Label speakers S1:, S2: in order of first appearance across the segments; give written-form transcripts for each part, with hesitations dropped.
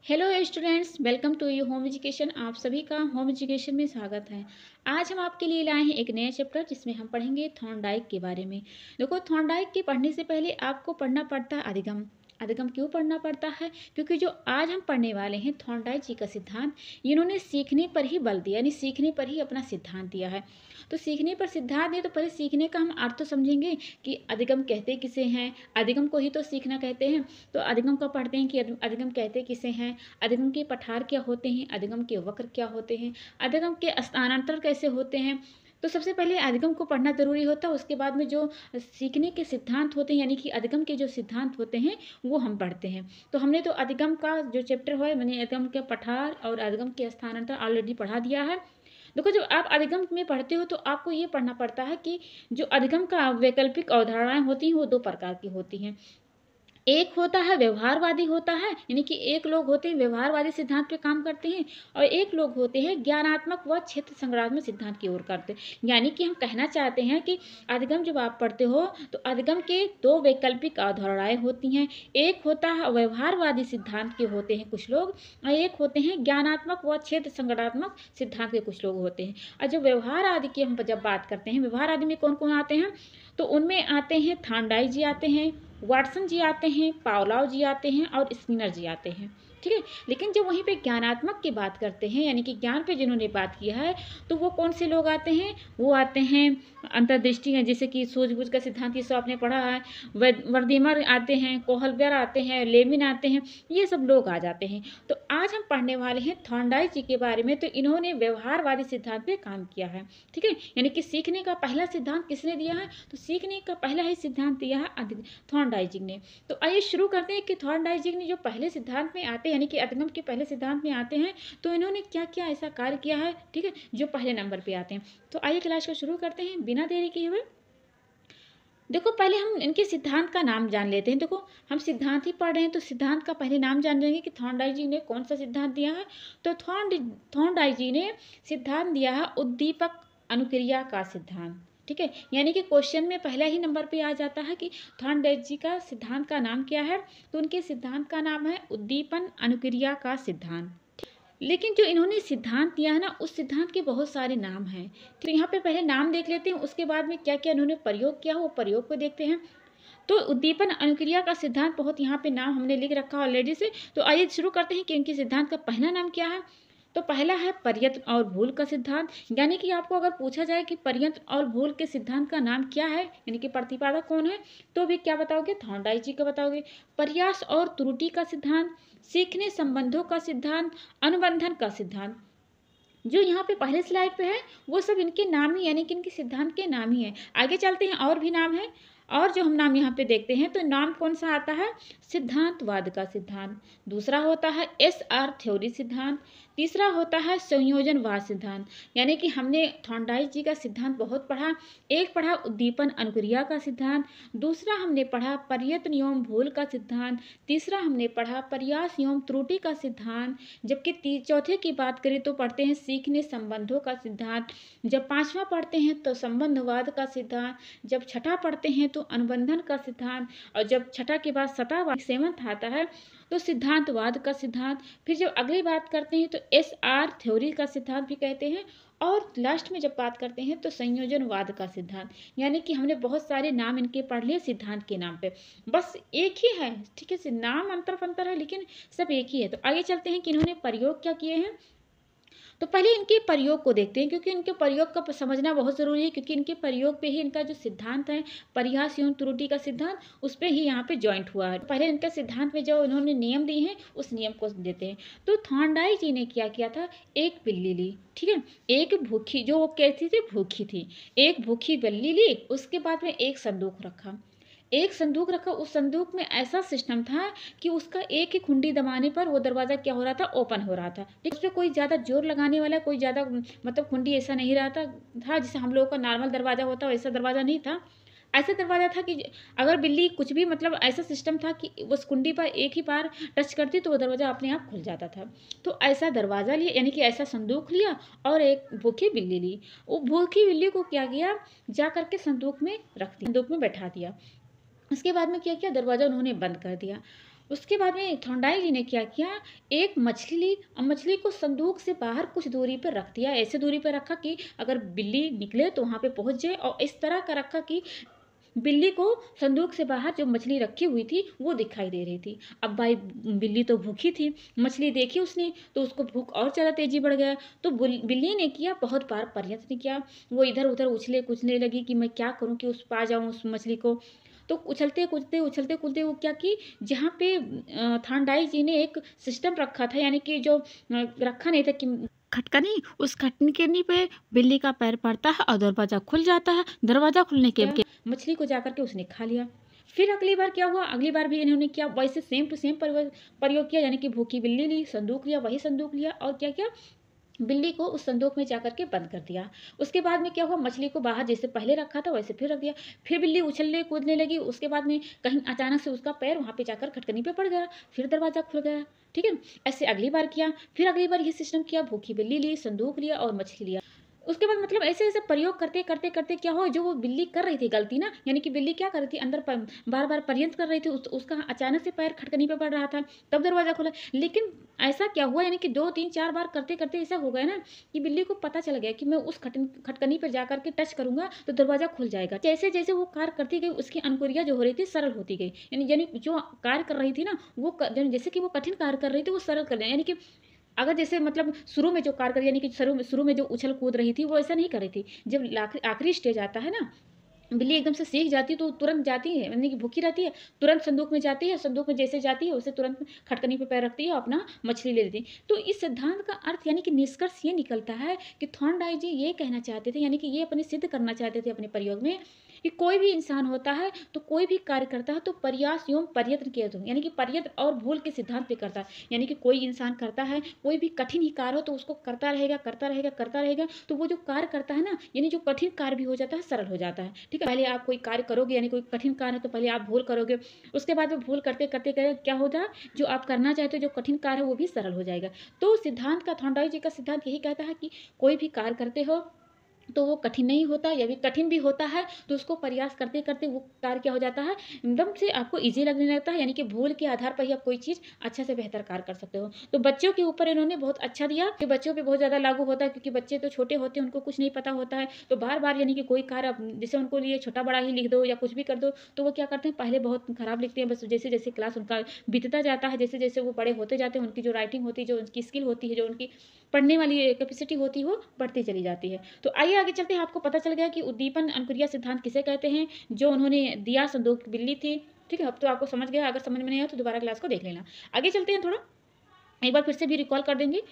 S1: Hello students, welcome to you home education. आप सभी का होम एजुकेशन में स्वागत है। आज हम आपके लिए लाए हैं एक नया चैप्टर जिसमें हम पढ़ेंगे थॉर्नडाइक के बारे में। देखो, थॉर्नडाइक के पढ़ने से पहले आपको पढ़ना पड़ता है अधिगम। अधिगम क्यों पढ़ना पड़ता है? क्योंकि जो आज हम पढ़ने वाले हैं थॉर्नडाइक जी का सिद्धांत, इन्होंने सीखने पर ही बल दिया, यानी सीखने पर ही अपना सिद्धांत दिया है। तो सीखने पर सिद्धांत दिया तो पहले सीखने का हम अर्थ तो समझेंगे कि अधिगम कहते किसे हैं। अधिगम को ही तो सीखना कहते हैं। तो अधिगम का पढ़ते हैं कि अधिगम कहते किसे हैं, अधिगम के पठार क्या होते हैं, अधिगम के वक्र क्या होते हैं, अधिगम के स्थानांतरण कैसे होते हैं। तो सबसे पहले अधिगम को पढ़ना जरूरी होता है, उसके बाद में जो सीखने के सिद्धांत होते हैं यानी कि अधिगम के जो सिद्धांत होते हैं वो हम पढ़ते हैं। तो हमने तो अधिगम का जो चैप्टर है मैंने अधिगम के पठार और अधिगम के स्थानांतरण ऑलरेडी पढ़ा दिया है। देखो, जब आप अधिगम में पढ़ते हो तो आपको ये पढ़ना पड़ता है कि जो अधिगम का वैकल्पिक अवधारणाएं होती हैं वो दो प्रकार की होती हैं। एक होता है व्यवहारवादी होता है, यानी कि एक लोग होते हैं व्यवहारवादी सिद्धांत पे काम करते हैं, और एक लोग होते हैं ज्ञानात्मक व क्षेत्र संग्रात्मक सिद्धांत की ओर करते हैं। यानी कि हम कहना चाहते हैं कि अधिगम जब आप पढ़ते हो तो अधिगम के दो वैकल्पिक अवधारणाएं होती हैं। एक होता है व्यवहारवादी सिद्धांत के होते हैं कुछ लोग, और एक होते हैं ज्ञानात्मक व क्षेत्र संग्रात्मक सिद्धांत के कुछ लोग होते हैं। और जो व्यवहार आदि की हम जब बात करते हैं, व्यवहार आदि में कौन कौन आते हैं, तो उनमें आते हैं थॉर्नडाइक जी आते हैं, वाटसन जी आते हैं, पावलोव जी आते हैं और स्किनर जी आते हैं। ठीक है। लेकिन जब वहीं पे ज्ञानात्मक की बात करते हैं यानी कि ज्ञान पे जिन्होंने बात किया है, तो वो कौन से लोग आते हैं? वो आते हैं अंतर्दृष्टि है, जैसे कि सूझबूझ का सिद्धांत ये सब आपने पढ़ा है। वर्दीमर आते हैं, कोहलब्यर आते हैं, लेविन आते हैं, ये सब लोग आ जाते हैं। तो आज हम पढ़ने वाले हैं थॉर्नडाइक जी के बारे में। तो इन्होंने व्यवहारवादी सिद्धांत पे काम किया है। ठीक है। यानी कि सीखने का पहला सिद्धांत किसने दिया है? तो सीखने का पहला ही सिद्धांत दिया है थॉर्नडाइक जी ने। तो आइए शुरू करते हैं कि थॉर्नडाइक जी ने जो पहले सिद्धांत में आते हैं यानी कि अधिगम के पहले सिद्धांत में आते हैं, तो इन्होंने क्या क्या ऐसा कार्य किया है, ठीक है, जो पहले नंबर पे आते हैं। तो आइए क्लास को शुरू करते हैं बिना देरी किए हुए। देखो, पहले हम इनके सिद्धांत का नाम जान लेते हैं। देखो, हम सिद्धांत ही पढ़ रहे हैं तो सिद्धांत का पहले नाम जान लेंगे कि थॉर्नडाइक जी ने कौन सा सिद्धांत दिया है। तो थॉर्नडाइक जी ने सिद्धांत दिया है उद्दीपक अनुक्रिया का सिद्धांत। ठीक है। यानी कि क्वेश्चन में पहला ही नंबर पे आ जाता है कि थॉर्नडाइक जी का सिद्धांत का नाम क्या है। तो उनके सिद्धांत का नाम है उद्दीपन अनुक्रिया का सिद्धांत। लेकिन जो इन्होंने सिद्धांत दिया है ना, उस सिद्धांत के बहुत सारे नाम हैं। तो यहाँ पे पहले नाम देख लेते हैं, उसके बाद में क्या क्या इन्होंने प्रयोग किया वो प्रयोग को देखते हैं। तो उद्दीपन अनुक्रिया का सिद्धांत बहुत यहाँ पे नाम हमने लिख रखा ऑलरेडी से। तो आइए शुरू करते हैं कि इनके सिद्धांत का पहला नाम क्या है। तो पहला है पर्यंत और भूल का सिद्धांत। यानी कि आपको अगर पूछा जाए कि पर्यंत और भूल के सिद्धांत का नाम क्या है, यानी कि प्रतिपादक कौन है, तो भी क्या बताओगे? थॉर्नडाइक जी का बताओगे। प्रयास और त्रुटि का सिद्धांत, सीखने संबंधों का सिद्धांत, अनुबंधन का सिद्धांत। जो यहाँ पे पहले स्लाइड पे है वो सब इनके नाम ही, यानी कि इनके सिद्धांत के नाम ही है। आगे चलते हैं, और भी नाम है। और जो हम नाम यहाँ पे देखते हैं तो नाम कौन सा आता है? सिद्धांतवाद का सिद्धांत। दूसरा होता है SR थ्योरी सिद्धांत। तीसरा होता है संयोजनवाद सिद्धांत। यानी कि हमने थॉर्नडाइक जी का सिद्धांत बहुत पढ़ा। एक पढ़ा उद्दीपन अनुक्रिया का सिद्धांत, दूसरा हमने पढ़ा प्रयत्न एवं भूल का सिद्धांत, तीसरा हमने पढ़ा प्रयास एवं त्रुटि का सिद्धांत। जबकि चौथे की बात करें तो पढ़ते हैं सीखने संबंधों का सिद्धांत। जब पांचवा पढ़ते हैं तो संबंधवाद का सिद्धांत। जब छठा पढ़ते हैं तो अनुबंधन का सिद्धांत। और जब छठा के बाद सतावाद सेवंथ आता है तो सिद्धांतवाद का सिद्धांत। फिर जब अगली बात करते हैं तो SR थ्योरी का सिद्धांत भी कहते हैं। और लास्ट में जब बात करते हैं तो संयोजनवाद का सिद्धांत। यानी कि हमने बहुत सारे नाम इनके पढ़ लिए सिद्धांत के नाम पे, बस एक ही है। ठीक है, नाम अंतर फंतर है लेकिन सब एक ही है। तो आगे चलते हैं कि इन्होंने प्रयोग क्या किए हैं। तो पहले इनके प्रयोग को देखते हैं, क्योंकि इनके प्रयोग का समझना बहुत ज़रूरी है, क्योंकि इनके प्रयोग पे ही इनका जो सिद्धांत है प्रयास एवं त्रुटि का सिद्धांत, उस पर ही यहाँ पे जॉइंट हुआ है। पहले इनका सिद्धांत में जो इन्होंने नियम दिए हैं उस नियम को देते हैं। तो थॉर्नडाइक जी ने क्या किया था? एक बिल्ली ली। ठीक है। एक भूखी, जो वो कहती थी भूखी थी, एक भूखी बिल्ली ली। उसके बाद में एक संदूक रखा। एक संदूक रखा, उस संदूक में ऐसा सिस्टम था कि उसका एक ही कुंडी दबाने पर वो दरवाज़ा क्या हो रहा था? ओपन हो रहा था। लेकिन उस पर कोई ज़्यादा जोर लगाने वाला, कोई ज़्यादा मतलब कुंडी ऐसा नहीं रहा था जैसे हम लोगों का नॉर्मल दरवाज़ा होता है, वैसा दरवाज़ा नहीं था। ऐसा दरवाज़ा था कि अगर बिल्ली कुछ भी, मतलब ऐसा सिस्टम था कि उस कुंडी पर एक ही बार टच करती तो वो दरवाज़ा अपने आप खुल जाता था। तो ऐसा दरवाज़ा लिया, यानी कि ऐसा संदूक लिया और एक भूखी बिल्ली ली। वो भूखी बिल्ली को क्या किया? जा करके संदूक में रख दिया, संदूक में बैठा दिया। उसके बाद में क्या किया? दरवाज़ा उन्होंने बंद कर दिया। उसके बाद में थॉर्नडाइक जी ने क्या किया, एक मछली ली और मछली को संदूक से बाहर कुछ दूरी पर रख दिया। ऐसे दूरी पर रखा कि अगर बिल्ली निकले तो वहाँ पे पहुँच जाए, और इस तरह का रखा कि बिल्ली को संदूक से बाहर जो मछली रखी हुई थी वो दिखाई दे रही थी। अब भाई बिल्ली तो भूखी थी, मछली देखी उसने तो उसको भूख और ज़्यादा तेज़ी बढ़ गया। तो बिल्ली ने किया, बहुत बार प्रयत्न किया, वो इधर उधर उछले कूदने लगी कि मैं क्या करूं कि उस पा जाऊं उस मछली को। तो उछलते कूदते वो क्या की, जहाँ पे थानडाई जी ने एक सिस्टम रखा था, यानी कि जो रखा नहीं था कि खटकनी, उस खटकनी पे बिल्ली का पैर पड़ता है और दरवाज़ा खुल जाता है। दरवाज़ा खुलने के मछली को जाकर के उसने खा लिया। फिर अगली बार क्या हुआ, अगली बार भी इन्होंने क्या वैसे सेम टू सेम प्रयोग किया, यानी कि भूखी बिल्ली ली, संदूक लिया, वही संदूक लिया और क्या किया, बिल्ली को उस संदूक में जाकर के बंद कर दिया। उसके बाद में क्या हुआ, मछली को बाहर जैसे पहले रखा था वैसे फिर रख दिया। फिर बिल्ली उछलने कूदने लगी, उसके बाद में कहीं अचानक से उसका पैर वहाँ पे जाकर खटकनी पे पड़ गया, फिर दरवाज़ा खुल गया। ठीक है, ऐसे अगली बार किया, फिर अगली बार ये सिस्टम किया, भूखी बिल्ली ली, संदूक लिया और मछली लिया। उसके बाद मतलब ऐसे-ऐसे प्रयोग करते क्या हुआ, जो वो बिल्ली कर रही थी गलती ना, यानी कि बिल्ली क्या कर रही थी, अंदर प बार-बार प्रयत्न कर रही थी, उसका अचानक से पैर खटकनी पे पड़ रहा था, तब दरवाज़ा खुला। लेकिन ऐसा क्या हुआ, यानी कि 2, 3, 4 बार करते-करते ऐसा हो गया ना कि बिल्ली को पता चल गया कि मैं उस खटकनी पे जाकर के टच करूँगा तो दरवाज़ा खुल जाएगा। जैसे-जैसे वो कार्य करती गई, उसकी अनुक्रिया जो हो रही थी सरल होती गई। यानी जो कार्य कर रही थी ना, वो जैसे कि वो कठिन कार्य कर रही थी, वो सरल कर रही, यानी कि अगर जैसे मतलब शुरू में जो कार्य कर, यानी कि शुरू में जो उछल कूद रही थी वो ऐसा नहीं कर रही थी। जब आखिरी स्टेज आता है ना, बिल्ली एकदम से सीख जाती है तो तुरंत जाती है, यानी कि भूखी रहती है, तुरंत संदूक में जाती है, संदूक में जैसे जाती है उसे तुरंत खटकनी पे पैर रखती है और अपना मछली ले लेती है। तो इस सिद्धांत का अर्थ, यानी कि निष्कर्ष ये निकलता है कि थॉर्नडाइक जी ये कहना चाहते थे, यानी कि ये अपने सिद्ध करना चाहते थे अपने प्रयोग में, कि कोई भी इंसान होता है तो कोई भी कार्य करता है तो प्रयास एवं प्रयत्न किया जाता है, यानी कि प्रयत्न और भूल के सिद्धांत पे करता है। यानी कि कोई इंसान करता है, कोई भी कठिन ही कार्य हो तो उसको करता रहेगा, तो वो जो कार्य करता है ना, यानी जो कठिन कार्य भी हो जाता है सरल हो जाता है। ठीक है, पहले आप कोई कार्य करोगे, यानी कोई कठिन कार्य है तो पहले आप भूल करोगे, उसके बाद में भूल करते क्या होता है, जो आप करना चाहते हो जो कठिन कार्य है वो भी सरल हो जाएगा। तो सिद्धांत का, थॉर्नडाइक जी का सिद्धांत यही कहता है कि कोई भी कार्य करते हो तो वो कठिन नहीं होता, या भी कठिन भी होता है तो उसको प्रयास करते-करते वो कार्य क्या हो जाता है, एकदम से आपको ईज़ी लगने लगता है, यानी कि भूल के आधार पर ही आप कोई चीज़ अच्छा से बेहतर कार्य कर सकते हो। तो बच्चों के ऊपर इन्होंने बहुत अच्छा दिया, कि बच्चों पे बहुत ज़्यादा लागू होता है, क्योंकि बच्चे तो छोटे होते हैं, उनको कुछ नहीं पता होता है, तो बार-बार यानी कि कोई कार्य जैसे उनको लिए छोटा-बड़ा ही लिख दो या कुछ भी कर दो, तो वो क्या करते हैं, पहले बहुत खराब लिखते हैं, बस जैसे-जैसे क्लास उनका बीतता जाता है, जैसे-जैसे वो बड़े होते जाते हैं, उनकी जो राइटिंग होती है, जो उनकी स्किल होती है, जो उनकी पढ़ने वाली कैपेसिटी होती है वो बढ़ती चली जाती है। तो आइए आगे चलते हैं, आपको पता चल गया कि उद्दीपन अनुक्रिया सिद्धांत किसे कहते हैं, जो उन्होंने दिया संदूक बिल्ली थी। ठीक है, अब तो आपको समझ गया, अगर समझ में नहीं आया तो दोबारा क्लास को देख लेना। आगे चलते हैं, थोड़ा एक बार फिर से भी रिकॉल कर देंगे।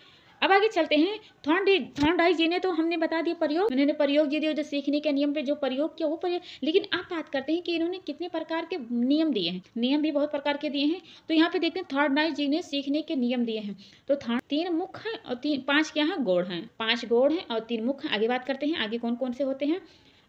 S1: अब आगे चलते हैं, थॉर्नडाइक जी ने तो हमने बता दिया प्रयोग, उन्होंने प्रयोग जी दिए, जो सीखने के नियम पे जो प्रयोग किया वो प्रयोग। लेकिन अब बात करते हैं कि इन्होंने कितने प्रकार के नियम दिए हैं, नियम भी बहुत प्रकार के दिए हैं। तो यहाँ पे देखते हैं थॉर्नडाइक जी ने सीखने के नियम दिए हैं। तो 3 मुख्य हैं और 5 क्या हैं, गौड़ हैं, 5 गौड़ हैं और 3 मुख्य हैं। आगे बात करते हैं आगे कौन कौन से होते हैं।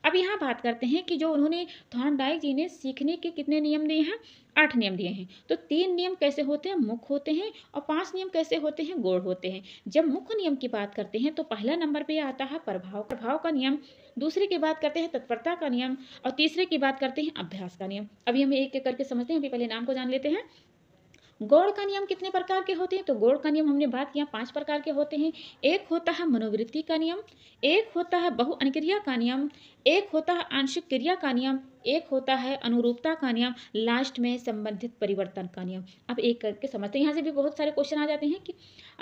S1: अब यहाँ बात करते हैं कि जो उन्होंने थॉर्नडाइक जी ने सीखने के कितने नियम दिए हैं, 8 नियम दिए हैं। तो 3 नियम कैसे होते हैं, मुख्य होते हैं, और 5 नियम कैसे होते हैं, गौड़ होते हैं। जब मुख्य नियम की बात करते हैं तो पहला नंबर पे आता है प्रभाव का नियम, दूसरे की बात करते हैं तत्परता का नियम, और तीसरे की बात करते हैं अभ्यास का नियम। अभी हम एक एक करके समझते हैं, अभी पहले नाम को जान लेते हैं। गौड़ का नियम कितने प्रकार के होते हैं, तो गौड़ का नियम हमने बात किया 5 प्रकार के होते हैं। एक होता है मनोवृत्ति का नियम, एक होता है बहुअनुक्रिया का नियम, एक होता है आंशिक क्रिया का नियम, एक होता है अनुरूपता का नियम, लास्ट में संबंधित परिवर्तन का नियम। अब एक करके समझते हैं, यहाँ से भी बहुत सारे क्वेश्चन आ जाते हैं कि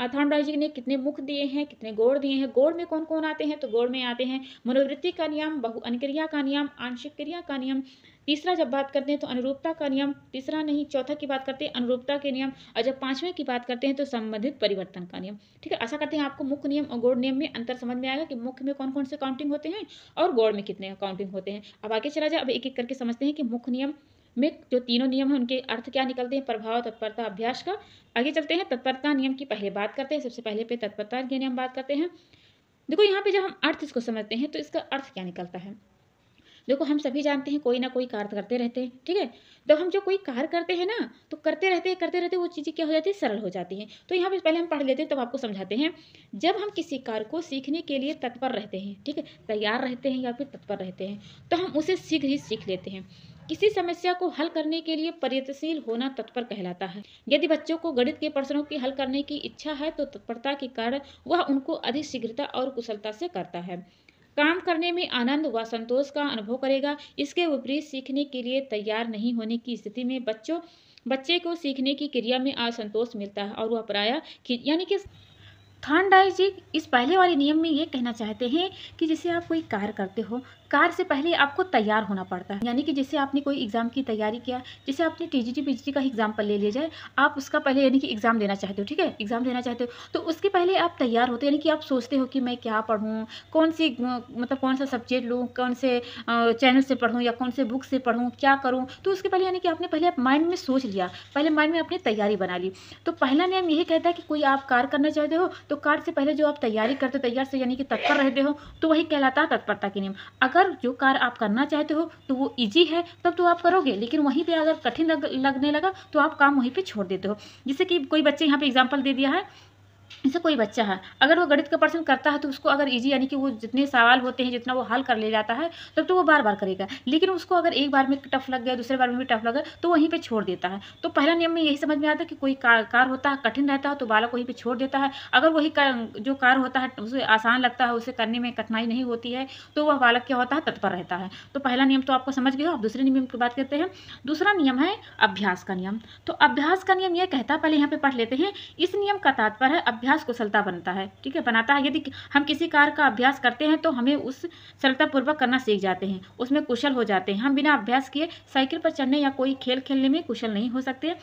S1: थॉर्नडाइक जी ने कितने मुख्य दिए हैं, कितने गौड़ दिए हैं, गौड़ में कौन कौन आते हैं, तो गौड़ में आते हैं मनोवृत्ति का नियम, बहुअनुक्रिया का नियम, आंशिक क्रिया का नियम, तीसरा जब बात करते हैं तो अनुरूपता का नियम, तीसरा नहीं चौथा की बात करते हैं अनुरूपता के नियम, और जब 5वें की बात करते हैं तो संबंधित परिवर्तन का नियम। ठीक है, आशा करते हैं आपको मुख्य नियम और गौड़ नियम में अंतर समझ में आएगा कि मुख्य में कौन कौन से काउंटिंग होते हैं और गौड़ में कितने काउंटिंग होते हैं। अब आगे चला जाए, अब एक एक करके समझते हैं कि मुख्य नियम में जो तीनों नियम हैं उनके अर्थ क्या निकलते हैं, प्रभाव, तत्परता, अभ्यास का। आगे चलते हैं, तत्परता नियम की पहले बात करते हैं, सबसे पहले पे तत्परता के नियम बात करते हैं। देखो यहाँ पे जब हम अर्थ इसको समझते हैं तो इसका अर्थ क्या निकलता है। देखो हम सभी जानते हैं कोई ना कोई कार्य करते रहते हैं, ठीक है। तो हम जो कोई कार्य करते हैं ना, तो करते रहते वो चीज़ें क्या हो जाती है, सरल हो जाती हैं। तो यहाँ पे पहले हम पढ़ लेते हैं तब आपको समझाते हैं। जब हम किसी कार्य को सीखने के लिए तत्पर रहते हैं, ठीक है, तैयार रहते हैं या फिर तत्पर रहते हैं, तो हम उसे शीघ्र ही सीख लेते हैं। किसी समस्या को हल करने के लिए प्रयत्नशील होना तत्पर कहलाता है। यदि बच्चों को गणित के प्रश्नों की हल करने की इच्छा है तो तत्परता के कारण वह उनको अधिक शीघ्रता और कुशलता से करता है। काम करने में आनंद व संतोष का अनुभव करेगा। इसके विपरीत सीखने के लिए तैयार नहीं होने की स्थिति में बच्चे को सीखने की क्रिया में असंतोष मिलता है और वह प्रायः यानी कि थॉर्नडाइक जी इस पहले वाले नियम में ये कहना चाहते हैं कि जैसे आप कोई कार्य करते हो, कार्य से पहले आपको तैयार होना पड़ता है। यानी कि जैसे आपने कोई एग्ज़ाम की तैयारी किया, जैसे आपने टीजीटी पीजीटी का एग्जाम्पल ले लिया जाए, आप उसका पहले यानी कि एग्ज़ाम देना चाहते हो, ठीक है, एग्ज़ाम देना चाहते हो, तो उसके पहले आप तैयार होते हो, यानी कि आप सोचते हो कि मैं क्या पढ़ूँ, कौन सी मतलब कौन सा सब्जेक्ट लूँ, कौन से चैनल से पढ़ूँ या कौन से बुक से पढ़ूँ, क्या करूँ। तो उसके पहले यानी कि आपने पहले माइंड में सोच लिया, पहले माइंड में आपने तैयारी बना ली। तो पहला नियम यही कहता है कि कोई आप कार्य करना चाहते हो तो कार्य से पहले जो आप तैयारी करते हो, तैयार से यानी कि तत्पर रहते हो, तो वही कहलाता है तत्परता के नियम। अगर जो कार्य आप करना चाहते हो तो वो ईजी है तब तो आप करोगे, लेकिन वहीं पे अगर कठिन लगने लगा तो आप काम वहीं पे छोड़ देते हो। जैसे कि कोई बच्चे यहाँ पे एग्जाम्पल दे दिया है, जैसे कोई बच्चा है, अगर वो गणित का प्रश्न करता है तो उसको अगर ईजी यानी कि वो जितने सवाल होते हैं जितना वो हल कर ले जाता है तब तो वो बार-बार करेगा। लेकिन उसको अगर एक बार में टफ लग गया, दूसरे बार में भी टफ लगा तो वहीं पे छोड़ देता है। तो पहला नियम में यही समझ में आता है कि कोई कार्य होता है कठिन रहता है तो बालक वहीं पे छोड़ देता है। अगर वही जो कार्य होता है उसे आसान लगता है, उसे करने में कठिनाई नहीं होती है, तो वह बालक क्या होता है, तत्पर रहता है। तो पहला नियम तो आपको समझ गए हो। अब दूसरे नियम की बात करते हैं। दूसरा नियम है अभ्यास का नियम। तो अभ्यास का नियम यह कहता है, पहले यहाँ पे पढ़ लेते हैं। इस नियम का तात्पर्य है अभ्यास कुशलता बनता है, ठीक है, बनाता है। यदि हम किसी कार्य का अभ्यास करते हैं तो हमें उस सरलतापूर्वक करना सीख जाते हैं, उसमें कुशल हो जाते हैं। हम बिना अभ्यास किए साइकिल पर चढ़ने या कोई खेल खेलने में कुशल नहीं हो सकते।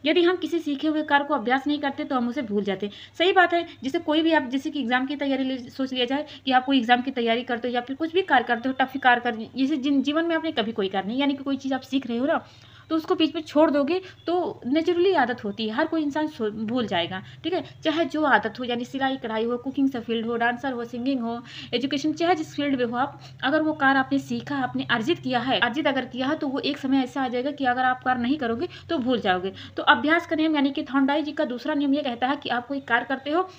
S1: यदि हम किसी सीखे हुए कार्य को अभ्यास नहीं करते तो हम उसे भूल जाते हैं। सही बात है। जैसे कोई भी आप जैसे कि एग्जाम की तैयारी सोच लिया जाए कि आप कोई एग्जाम की तैयारी करते हो या फिर कुछ भी कार्य करते हो, टफ कार्य कर, जैसे जीवन में आपने कभी कोई कार्य नहीं, यानी कि कोई चीज़ आप सीख रहे हो ना, तो उसको बीच में छोड़ दोगे तो नेचुरली आदत होती है, हर कोई इंसान भूल जाएगा, ठीक है। चाहे जो आदत हो, यानी सिलाई कढ़ाई हो, कुकिंग से फील्ड हो, डांसर हो, सिंगिंग हो, एजुकेशन, चाहे जिस फील्ड में हो आप, अगर वो कार्य आपने सीखा, आपने अर्जित किया है, अर्जित अगर किया है तो वो एक समय ऐसा आ जाएगा कि अगर आप कार्य नहीं करोगे तो भूल जाओगे। तो अभ्यास का नियम यानी कि थॉर्नडाइक जी का दूसरा नियम ये कहता है कि आप कोई कार्य करते हो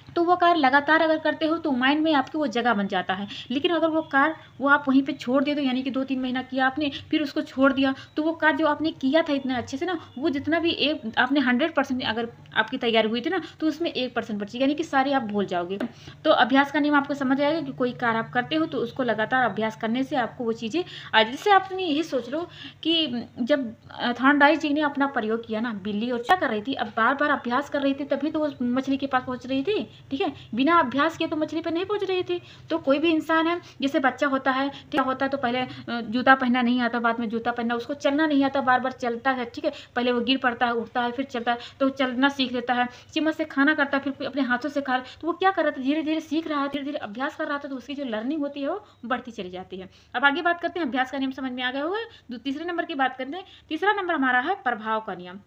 S1: तो वो कार्य लगातार अगर करते हो तो माइंड में आपके वो जगह बन जाता है। लेकिन अगर वो कार्य वो आप वहीं पे छोड़ दे दो, यानी कि 2-3 महीना किया आपने, फिर उसको छोड़ दिया, तो वो कार्य जो आपने किया था इतना अच्छे से ना, वो जितना भी एक आपने 100% अगर आपकी तैयारी हुई थी ना, तो उसमें 1% बची, यानी कि सारे आप भूल जाओगे। तो अभ्यास का नियम आपको समझ आएगा कि कोई कार्य आप करते हो तो उसको लगातार अभ्यास करने से आपको वो चीज़ें जैसे आपने यही सोच लो कि जब थॉर्नडाइक जी ने अपना प्रयोग किया ना, बिल्ली और क्या कर रही थी, अब बार-बार अभ्यास कर रही थी तभी तो वो मछली के पास पहुँच रही थी, ठीक है। बिना अभ्यास किए तो मछली पे नहीं पहुंच रही थी। तो कोई भी इंसान है, जैसे बच्चा होता है, क्या होता है, तो पहले जूता पहनना नहीं आता, बाद में जूता पहनना, उसको चलना नहीं आता, बार बार चलता है, ठीक है, पहले वो गिर पड़ता है, उठता है, फिर चलता है, तो चलना सीख लेता है। चम्मच से खाना करता है, फिर अपने हाथों से खा, तो वो क्या कर रहा था, धीरे धीरे सीख रहा है, धीरे धीरे अभ्यास कर रहा था, तो उसकी जो लर्निंग होती है वो बढ़ती चली जाती है। अब आगे बात करते हैं, अभ्यास का नियम समझ में आ गया होगा। तीसरे नंबर की बात करते हैं। तीसरा नंबर हमारा है प्रभाव का नियम,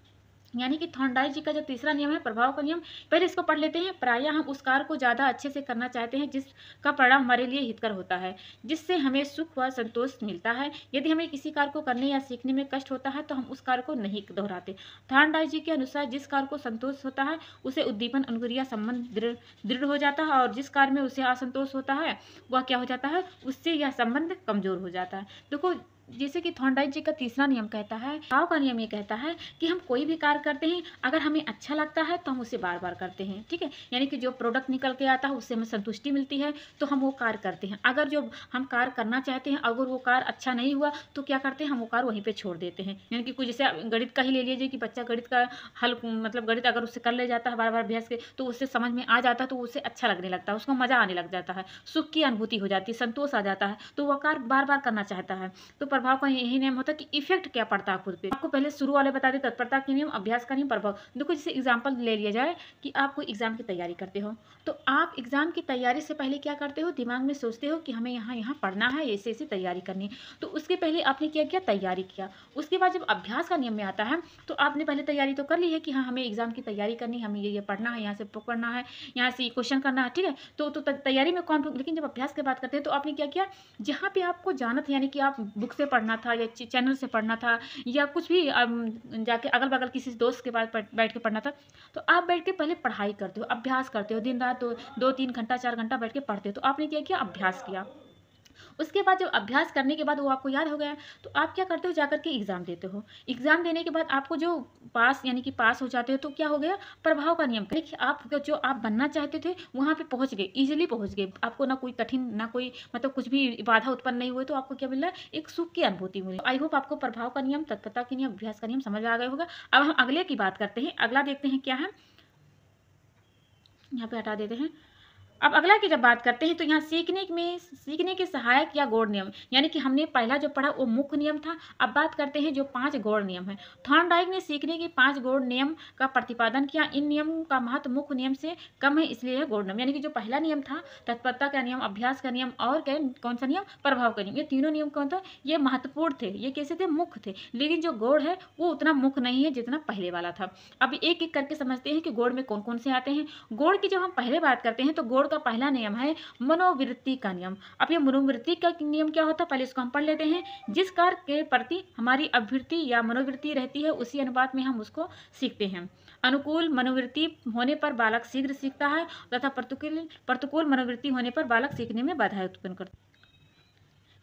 S1: यानी कि थॉर्नडाइक जी का जो तीसरा नियम है प्रभाव का नियम। पहले इसको पढ़ लेते हैं। प्रायः हम उस कार्य को ज़्यादा अच्छे से करना चाहते हैं जिसका परिणाम हमारे लिए हितकर होता है, जिससे हमें सुख व संतोष मिलता है। यदि हमें किसी कार्य को करने या सीखने में कष्ट होता है तो हम उस कार्य को नहीं दोहराते। थॉर्नडाइक जी के अनुसार जिस कार्य को संतोष होता है उसे उद्दीपन अनुक्रिया संबंध दृढ़ हो जाता है, और जिस कार्य में उसे असंतोष होता है वह क्या हो जाता है, उससे यह संबंध कमजोर हो जाता है। देखो, जैसे कि थॉर्नडाइक जी का तीसरा नियम कहता है, भाव का नियम ये कहता है कि हम कोई भी कार्य करते हैं, अगर हमें अच्छा लगता है तो हम उसे बार बार करते हैं, ठीक है। यानी कि जो प्रोडक्ट निकल के आता है उससे हमें संतुष्टि मिलती है तो हम वो कार्य करते हैं। अगर जो हम कार्य करना चाहते हैं, अगर वो कार्य अच्छा नहीं हुआ तो क्या करते हैं, हम वो कार्य वहीं पर छोड़ देते हैं। यानी कि कुछ जैसे गणित का ही ले लीजिए कि बच्चा गणित का हल, मतलब गणित अगर उससे कर ले जाता है बार बार अभ्यास के, तो उससे समझ में आ जाता है, तो उसे अच्छा लगने लगता है, उसको मजा आने लग जाता है, सुख की अनुभूति हो जाती है, संतोष आ जाता है, तो वह कार्य बार बार करना चाहता है। तो प्रभाव का यही नियम होता है कि इफेक्ट क्या पड़ता है खुद पे। आपको पहले शुरू वाले बता दें, तत्परता के नियम, अभ्यास का नियम, प्रभाव। देखो जैसे एग्जाम्पल ले लिया जाए कि आप कोई एग्जाम की तैयारी करते हो, तो आप एग्जाम की तैयारी से पहले क्या करते हो, दिमाग में सोचते हो कि हमें यहाँ यहाँ पढ़ना है, ऐसे ऐसी तैयारी करनी है। तो उसके पहले आपने क्या किया, तैयारी किया। उसके बाद जब अभ्यास का नियम में आता है तो आपने पहले तैयारी तो कर ली है कि हाँ हमें एग्जाम की तैयारी करनी है, हमें ये पढ़ना है, यहाँ से पढ़ना है, यहाँ से क्वेश्चन करना है, ठीक है। तो तैयारी में कौन, लेकिन जब अभ्यास की बात करते हैं तो आपने क्या किया, जहाँ पे आपको जाना था, यानी कि आप बुक से पढ़ना था या चैनल से पढ़ना था या कुछ भी जाके अगल बगल किसी दोस्त के पास बैठ के पढ़ना था, तो आप बैठ के पहले पढ़ाई करते हो, अभ्यास करते हो, दिन रात 2-3 घंटा 4 घंटा बैठ के पढ़ते हो। तो आपने क्या किया, अभ्यास किया। उसके बाद जब अभ्यास करने के बाद वो आपको याद हो गया, तो आप क्या करते हो, जाकर के एग्ज़ाम देते हो। एग्ज़ाम देने के बाद आपको जो पास, यानी कि पास हो जाते हो, तो क्या हो गया, प्रभाव का नियम। देखिए आप जो आप बनना चाहते थे वहाँ पे पहुँच गए, ईजिली पहुँच गए, आपको ना कोई कठिन, ना कोई मतलब कुछ भी बाधा उत्पन्न नहीं हुई, तो आपको क्या मिला, एक सुख की अनुभूति मिली। आई होप आपको प्रभाव का नियम, तत्परता के नियम, अभ्यास का नियम समझ आ गया होगा। अब हम अगले की बात करते हैं। अगला देखते हैं क्या है, यहाँ पे हटा देते हैं। अब अगला की जब बात करते हैं तो यहाँ सीखने के सहायक या गौड़ नियम, यानी कि हमने पहला जो पढ़ा वो मुख्य नियम था। अब बात करते हैं जो 5 गौड़ नियम है। थॉर्नडाइक ने सीखने के 5 गौड़ नियम का प्रतिपादन किया। इन नियमों का महत्व मुख्य नियम से कम है, इसलिए गौड़ नियम, यानी कि जो पहला नियम था, तत्परता का नियम, अभ्यास का नियम और कौन सा नियम, प्रभाव का नियम, ये तीनों नियम कौन था, ये महत्वपूर्ण थे, ये कैसे थे, मुख्य थे। लेकिन जो गौड़ है वो उतना मुख्य नहीं है जितना पहले वाला था। अब एक एक करके समझते हैं कि गौड़ में कौन कौन से आते हैं। गौड़ की जब हम पहले बात करते हैं तो गौड़ का पहला नियम है मनोवृत्ति का नियम। अब ये मनोवृत्ति का नियम क्या होता है, पहले इसको हम पढ़ लेते हैं। जिस कार्य के प्रति हमारी अभिवृत्ति या मनोवृत्ति रहती है उसी अनुपात में हम उसको सीखते हैं। अनुकूल मनोवृत्ति होने पर बालक शीघ्र सीखता है तथा प्रतिकूल मनोवृत्ति होने पर बालक सीखने में बाधा उत्पन्न करता है।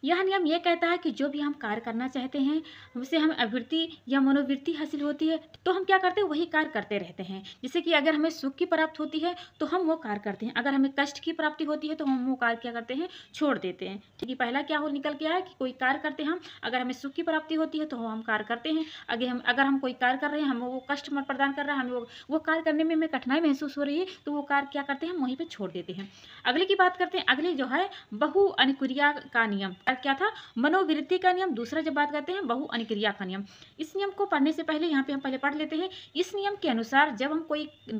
S1: यह नियम यह कहता है कि जो भी हम कार्य करना चाहते हैं, उससे हमें अभिवृत्ति या मनोवृत्ति हासिल होती है, तो हम क्या करते हैं, वही कार्य करते रहते हैं। जैसे कि अगर हमें सुख की प्राप्ति होती है तो हम वो कार्य करते हैं, अगर हमें कष्ट की प्राप्ति होती है तो हम वो कार्य क्या करते हैं, छोड़ देते हैं। ठीक है, पहला क्या हो निकल के आया कि कोई कार्य करते हैं हम, अगर हमें सुख की प्राप्ति होती है तो हम कार्य करते हैं। अगर हम कोई कार्य कर रहे हैं, हमें वो कष्ट प्रदान कर रहा है, हमें वो कार्य करने में हमें कठिनाई महसूस हो रही है, तो वो कार्य क्या करते हैं, हम वहीं पर छोड़ देते हैं। अगले की बात करते हैं। अगले जो है बहु अनुक्रिया का नियम, क्या था, मनोवृत्ति का नियम। दूसरा जब बात करते हैं बहु अनुक्रिया का नियम, इस नियम को पढ़ने से पहले यहाँ पे हम पहले पढ़ लेते हैं। इस नियम के अनुसार जब हम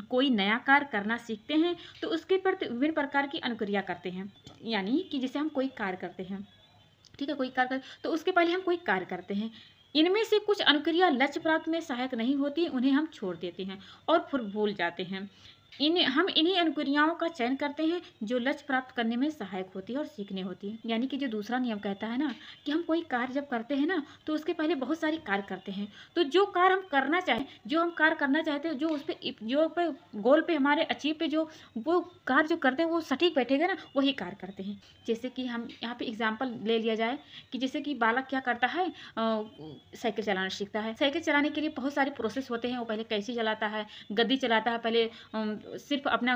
S1: कोई नया कार्य करना सीखते हैं तो उसके प्रति विभिन्न प्रकार की अनुक्रिया करते हैं, यानी कि जैसे हम कोई कार्य करते हैं, ठीक है, कोई कार्य तो उसके पहले हम कोई कार्य करते हैं। इनमें से कुछ अनुक्रिया लक्ष्य प्राप्ति में सहायक नहीं होती, उन्हें हम छोड़ देते हैं और फिर भूल जाते हैं। हम इन्हीं अनुक्रियाओं का चयन करते हैं जो लक्ष्य प्राप्त करने में सहायक होती है और सीखने होती है। यानी कि जो दूसरा नियम कहता है ना कि हम कोई कार्य जब करते हैं ना तो उसके पहले बहुत सारी कार्य करते हैं, तो जो कार्य हम करना चाहें, जो हम कार्य करना चाहते हैं, जो उस पर जो पे गोल पे हमारे अचीव पे जो वो कार्य जो करते हैं वो सटीक बैठेगा ना, वही कार्य करते हैं। जैसे कि हम यहाँ पे एग्जाम्पल ले लिया जाए कि जैसे कि बालक क्या करता है, साइकिल चलाना सीखता है। साइकिल चलाने के लिए बहुत सारे प्रोसेस होते हैं। वो पहले कैसे चलाता है, गद्दी चलाता है, पहले सिर्फ अपना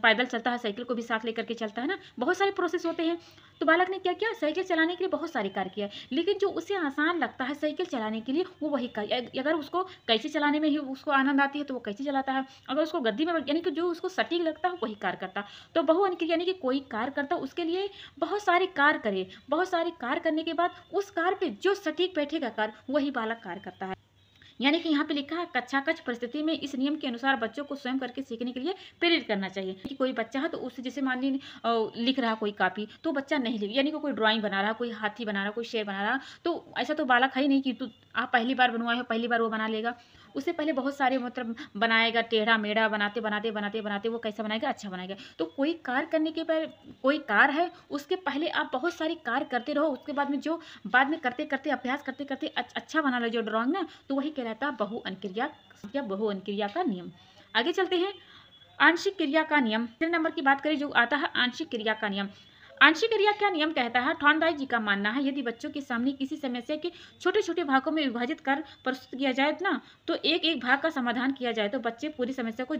S1: पैदल चलता है, साइकिल को भी साथ लेकर के चलता है ना, बहुत सारे प्रोसेस होते हैं। तो बालक ने क्या किया, साइकिल चलाने के लिए बहुत सारे कार्य किया, लेकिन जो उसे आसान लगता है साइकिल चलाने के लिए वो वही कार्य, अगर उसको कैसे चलाने में ही उसको आनंद आती है तो वो कैसे चलाता है, अगर उसको गद्दी में यानी कि जो उसको सटीक लगता है वही कार्य करता। तो बहु यानी कि कोई कार्य करता उसके लिए बहुत सारे कार्य करे, बहुत सारे कार्य करने के बाद उस कार्य पे जो सटीक बैठेगा कार्य वही बालक कार्य करता है। यानी कि यहाँ पे लिखा है कक्षाकक्ष परिस्थिति में इस नियम के अनुसार बच्चों को स्वयं करके सीखने के लिए प्रेरित करना चाहिए। कि कोई बच्चा है तो उससे जैसे मान लीजिए लिख रहा कोई कापी, तो बच्चा नहीं लिख, यानी कि कोई ड्राइंग बना रहा, कोई हाथी बना रहा, कोई शेर बना रहा, तो ऐसा तो बालक है ही नहीं कि तो आप पहली बार बनवाए हो पहली बार वो बना लेगा। उससे पहले बहुत सारे मतलब बनाएगा, टेढ़ा मेढ़ा बनाते बनाते बनाते बनाते वो कैसा बनाएगा, अच्छा बनाएगा। तो कोई कार्य करने के पहले, कोई कार्य है उसके पहले आप बहुत सारी कार्य करते रहो, उसके बाद में जो बाद में करते करते अभ्यास करते करते अच्छा बना लो जो ड्राइंग ना, तो वही कहलाता है बहु अनुक्रिया या बहु अनुक्रिया का नियम। आगे चलते हैं। आंशिक क्रिया का नियम, 3 नंबर की बात करें जो आता है आंशिक क्रिया का नियम। आंशिक क्रिया का नियम कहता है, थॉर्नडाइक जी का मानना है यदि बच्चों के सामने किसी समस्या के छोटे छोटे भागों में विभाजित कर प्रस्तुत किया जाए ना, तो एक एक भाग का समाधान किया जाए तो बच्चे पूरी समस्या को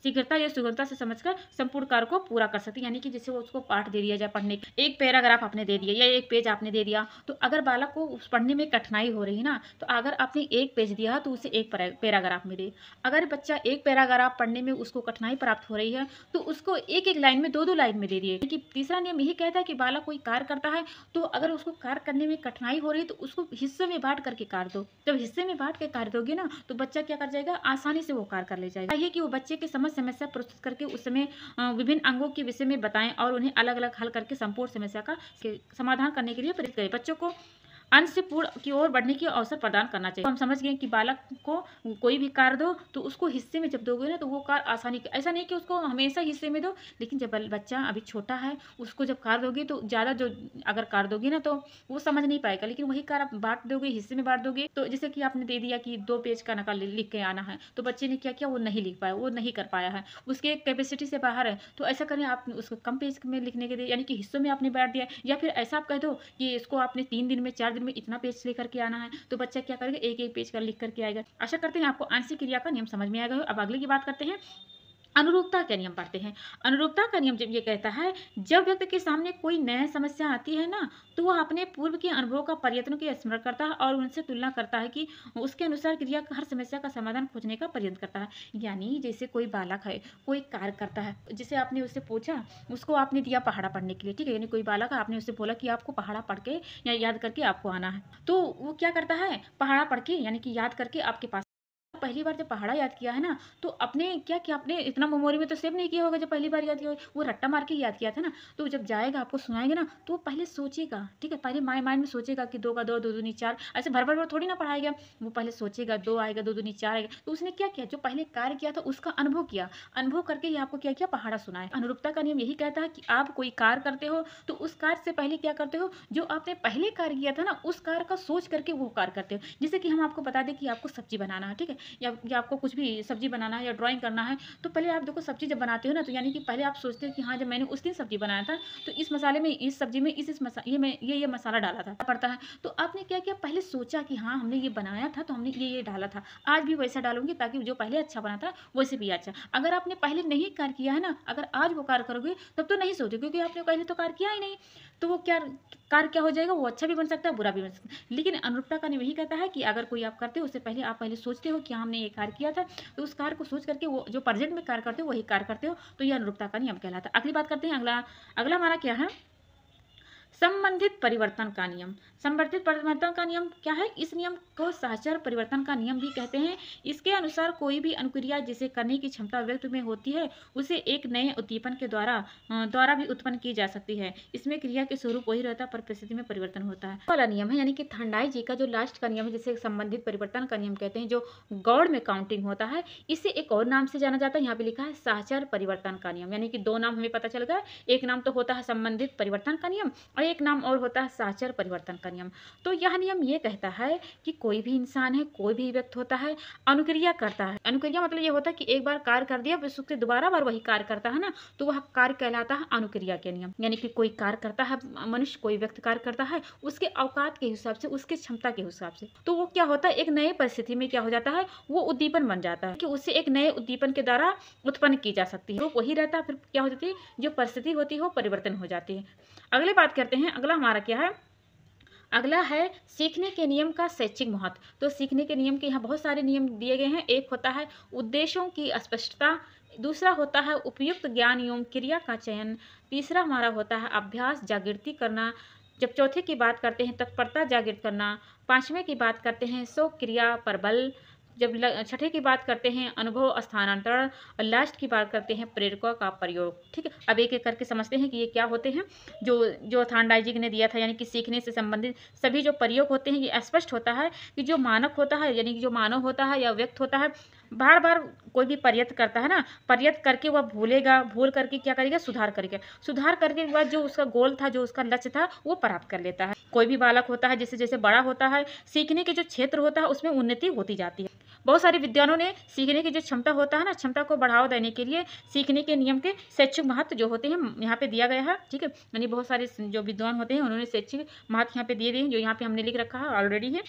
S1: शीघ्रता या सुगमता से समझकर संपूर्ण कार्य को पूरा कर सकते हैं। यानी कि जैसे वो उसको पाठ दे दिया जाए पढ़ने, एक पैराग्राफ आपने दे दिया या एक पेज आपने दे दिया, तो अगर बालक को पढ़ने में कठिनाई हो रही है ना, तो अगर आपने एक पेज दिया तो उसे एक पैराग्राफ में दे। अगर बच्चा एक पैराग्राफ पढ़ने में उसको कठिनाई प्राप्त हो रही है तो उसको एक एक लाइन में दो लाइन में दे दिए, तीसरा नियम यही कहता है कि बालक कोई कार्य करता है तो अगर उसको कार्य करने में कठिनाई हो रही है तो उसको हिस्सों में बांट करके कार्य दो। जब हिस्से में बांट के कार्य दोगे ना तो बच्चा क्या कर जाएगा, आसानी से वो कार्य कर ले जाएगा। चाहिए कि वो बच्चे की समस्या प्रस्तुत करके उस समय विभिन्न अंगों के विषय में बताएं और उन्हें अलग अलग हल करके संपूर्ण समस्या का समाधान करने के लिए प्रेरित करें। बच्चों को अंत से पूर्ण की ओर बढ़ने की अवसर प्रदान करना चाहिए। तो हम समझ गए कि बालक को कोई भी कार्य दो तो उसको हिस्से में जब दोगे ना तो वो कार्य आसानी, ऐसा नहीं कि उसको हमेशा हिस्से में दो, लेकिन जब बच्चा अभी छोटा है उसको जब कार्य दोगे तो ज़्यादा जो अगर कार्य दोगे ना तो वो समझ नहीं पाएगा। लेकिन वही कार्य आप बांट दोगे, हिस्से में बांट दोगे, तो जैसे कि आपने दे दिया कि 2 पेज का नकल लिख के आना है, तो बच्चे ने क्या किया, वो नहीं लिख पाया, वो नहीं कर पाया है, उसके कैपेसिटी से बाहर है। तो ऐसा करें आप उसको कम पेज में लिखने के लिए, यानी कि हिस्सों में आपने बांट दिया, या फिर ऐसा आप कह दो कि इसको आपने 3 दिन में 4 दिन में इतना पेज लेकर के आना है, तो बच्चा क्या करेगा, एक पेज का लिख करके आएगा। आशा करते हैं आपको आंशिक क्रिया का नियम समझ में आएगा। अब अगले की बात करते हैं, अनुरूपता का नियम पढ़ते हैं। अनुरूपता का नियम जब ये कहता है, जब व्यक्ति के सामने कोई नया समस्या आती है ना तो वह अपने पूर्व के अनुभव का प्रयत्नों की स्मरण करता है और उनसे तुलना करता है कि उसके अनुसार क्रिया हर समस्या का समाधान खोजने का प्रयत्न करता है। यानी जैसे कोई बालक है, कोई कार्य करता है, जैसे आपने उससे पूछा, उसको आपने दिया पहाड़ा पढ़ने के लिए, ठीक है, यानी कोई बालक है, आपने उससे बोला कि आपको पहाड़ा पढ़ के या याद करके आपको आना है, तो वो क्या करता है, पहाड़ा पढ़ के यानी कि याद करके आपके पास पहली बार जब पहाड़ा याद किया है ना तो अपने क्या किया, आपने इतना मेमोरी में तो सेव नहीं किया होगा। जब पहली बार याद किया वो रट्टा मार के याद किया था ना, तो जब जाएगा आपको सुनाएंगे ना तो वो पहले सोचेगा, ठीक है, पहले माइंड में सोचेगा कि 2 का 2, 2 दूनी 4, ऐसे भर भर थोड़ी ना पढ़ाएगा। वो पहले सोचेगा 2 आएगा, 2 दूनी 4 आएगा। तो उसने क्या किया, जो पहले कार्य किया था उसका अनुभव किया, अनुभव करके ही आपको क्या किया, पहाड़ा सुनाया। अनुरूपता का नियम यही कहता है कि आप कोई कार्य करते हो तो उस कार्य से पहले क्या करते हो, जो आपने पहले कार्य किया था ना उस कार्य का सोच करके वो कार्य करते हो। जैसे कि हम आपको बता दें कि आपको सब्जी बनाना है, ठीक है, या आपको कुछ भी सब्जी बनाना है या ड्राइंग करना है, तो पहले आप देखो सब्जी जब बनाते हो ना तो यानी कि पहले आप सोचते हो कि हाँ, जब मैंने उस दिन सब्जी बनाया था तो इस मसाले में, इस सब्जी में इस ये मसाला डाला था पड़ता है। तो आपने क्या किया, पहले सोचा कि हाँ हमने ये बनाया था तो हमने ये डाला था, आज भी वैसा डालूंगी ताकि जो पहले अच्छा बना था वैसे भी अच्छा। अगर आपने पहले नहीं कार्य किया है ना, अगर आज वो कार्य करोगे तब तो नहीं सोचो, क्योंकि आपने पहले तो कार्य किया ही नहीं, तो वो क्या कार्य क्या हो जाएगा, वो अच्छा भी बन सकता है, बुरा भी बन सकता है। लेकिन अनुरूपता का नियम यही कहता है कि अगर कोई आप करते हो उससे पहले आप पहले सोचते हो कि हमने ये कार्य किया था, तो उस कार्य को सोच करके वो जो प्रेजेंट में कार्य करते हो वही कार्य करते हो, तो ये अनुरूपता का नियम कहलाता है। अगली बात करते हैं, अगला हमारा क्या है, संबंधित परिवर्तन का नियम। संबंधित परिवर्तन का नियम क्या है, इस नियम को सहचर परिवर्तन का नियम भी कहते हैं। इसके अनुसार कोई भी अनुक्रिया जिसे करने की क्षमता व्यक्ति में होती है उसे एक नए उद्दीपन के द्वारा भी उत्पन्न की जा सकती है। इसमें क्रिया के स्वरूप वही रहता है पर परिस्थिति में परिवर्तन होता है। वाला नियम है, यानी कि थर्नडाइक जी का जो लास्ट का नियम है जिसे संबंधित परिवर्तन का नियम कहते हैं, जो गौड़ में काउंटिंग होता है, इसे एक और नाम से जाना जाता है। यहाँ पे लिखा है सहचर परिवर्तन का नियम, यानी कि 2 नाम हमें पता चल गया। एक नाम तो होता है संबंधित परिवर्तन का नियम और एक नाम और होता है सहचर परिवर्तन का नियम। तो यह नियम ये कहता है कि कोई भी इंसान है, कोई भी व्यक्ति होता है, अनुक्रिया करता है। अनुक्रिया मतलब ये होता है कि एक बार कार्य कर दिया फिर उसके दोबारा बार वही कार्य करता है ना, तो वह कार्य कहलाता है अनुक्रिया के नियम। यानी कि कोई कार्य करता है मनुष्य, कोई व्यक्ति कार्य करता है उसके औकात के हिसाब से, उसके क्षमता के हिसाब से, तो वो क्या होता है, एक नए परिस्थिति में क्या हो जाता है, वो उद्दीपन बन जाता है कि उससे एक नए उद्दीपन के द्वारा उत्पन्न की जा सकती है। तो वही रहता है, फिर क्या हो जाती है, जो परिस्थिति होती है वो परिवर्तन हो जाती है। अगले बात करते हैं, अगला हमारा क्या है, अगला है सीखने के नियम का शैक्षिक महत्व। तो सीखने के नियम के यहाँ बहुत सारे नियम दिए गए हैं। एक होता है उद्देश्यों की स्पष्टता, दूसरा होता है उपयुक्त ज्ञान एवं क्रिया का चयन, तीसरा हमारा होता है अभ्यास जागृति करना, जब चौथे की बात करते हैं तत्परता जागृत करना, पांचवें की बात करते हैं सो क्रिया पर बल, जब छठे की बात करते हैं अनुभव स्थानांतरण और लास्ट की बात करते हैं प्रेरकों का प्रयोग। ठीक है, अब एक एक करके समझते हैं कि ये क्या होते हैं। जो थॉर्नडाइक जी ने दिया था, यानी कि सीखने से संबंधित सभी जो प्रयोग होते हैं, ये स्पष्ट होता है कि जो मानक होता है, यानी कि जो मानव होता है या व्यक्त होता है, बार बार कोई भी प्रयत्न करता है ना, प्रयत्न करके वह भूल करके क्या करेगा, सुधार करके के बाद जो उसका गोल था, जो उसका लक्ष्य था, वो प्राप्त कर लेता है। कोई भी बालक होता है, जैसे जैसे बड़ा होता है, सीखने के जो क्षेत्र होता है उसमें उन्नति होती जाती है। बहुत सारे विद्वानों ने सीखने की जो क्षमता होता है ना, क्षमता को बढ़ावा देने के लिए सीखने के नियम के शैक्षिक महत्व जो होते हैं यहाँ पे दिया गया है। ठीक है, यानी बहुत सारे जो विद्वान होते हैं उन्होंने शैक्षिक महत्व यहाँ पे दिए हैं, जो यहाँ पे हमने लिख रखा है ऑलरेडी है।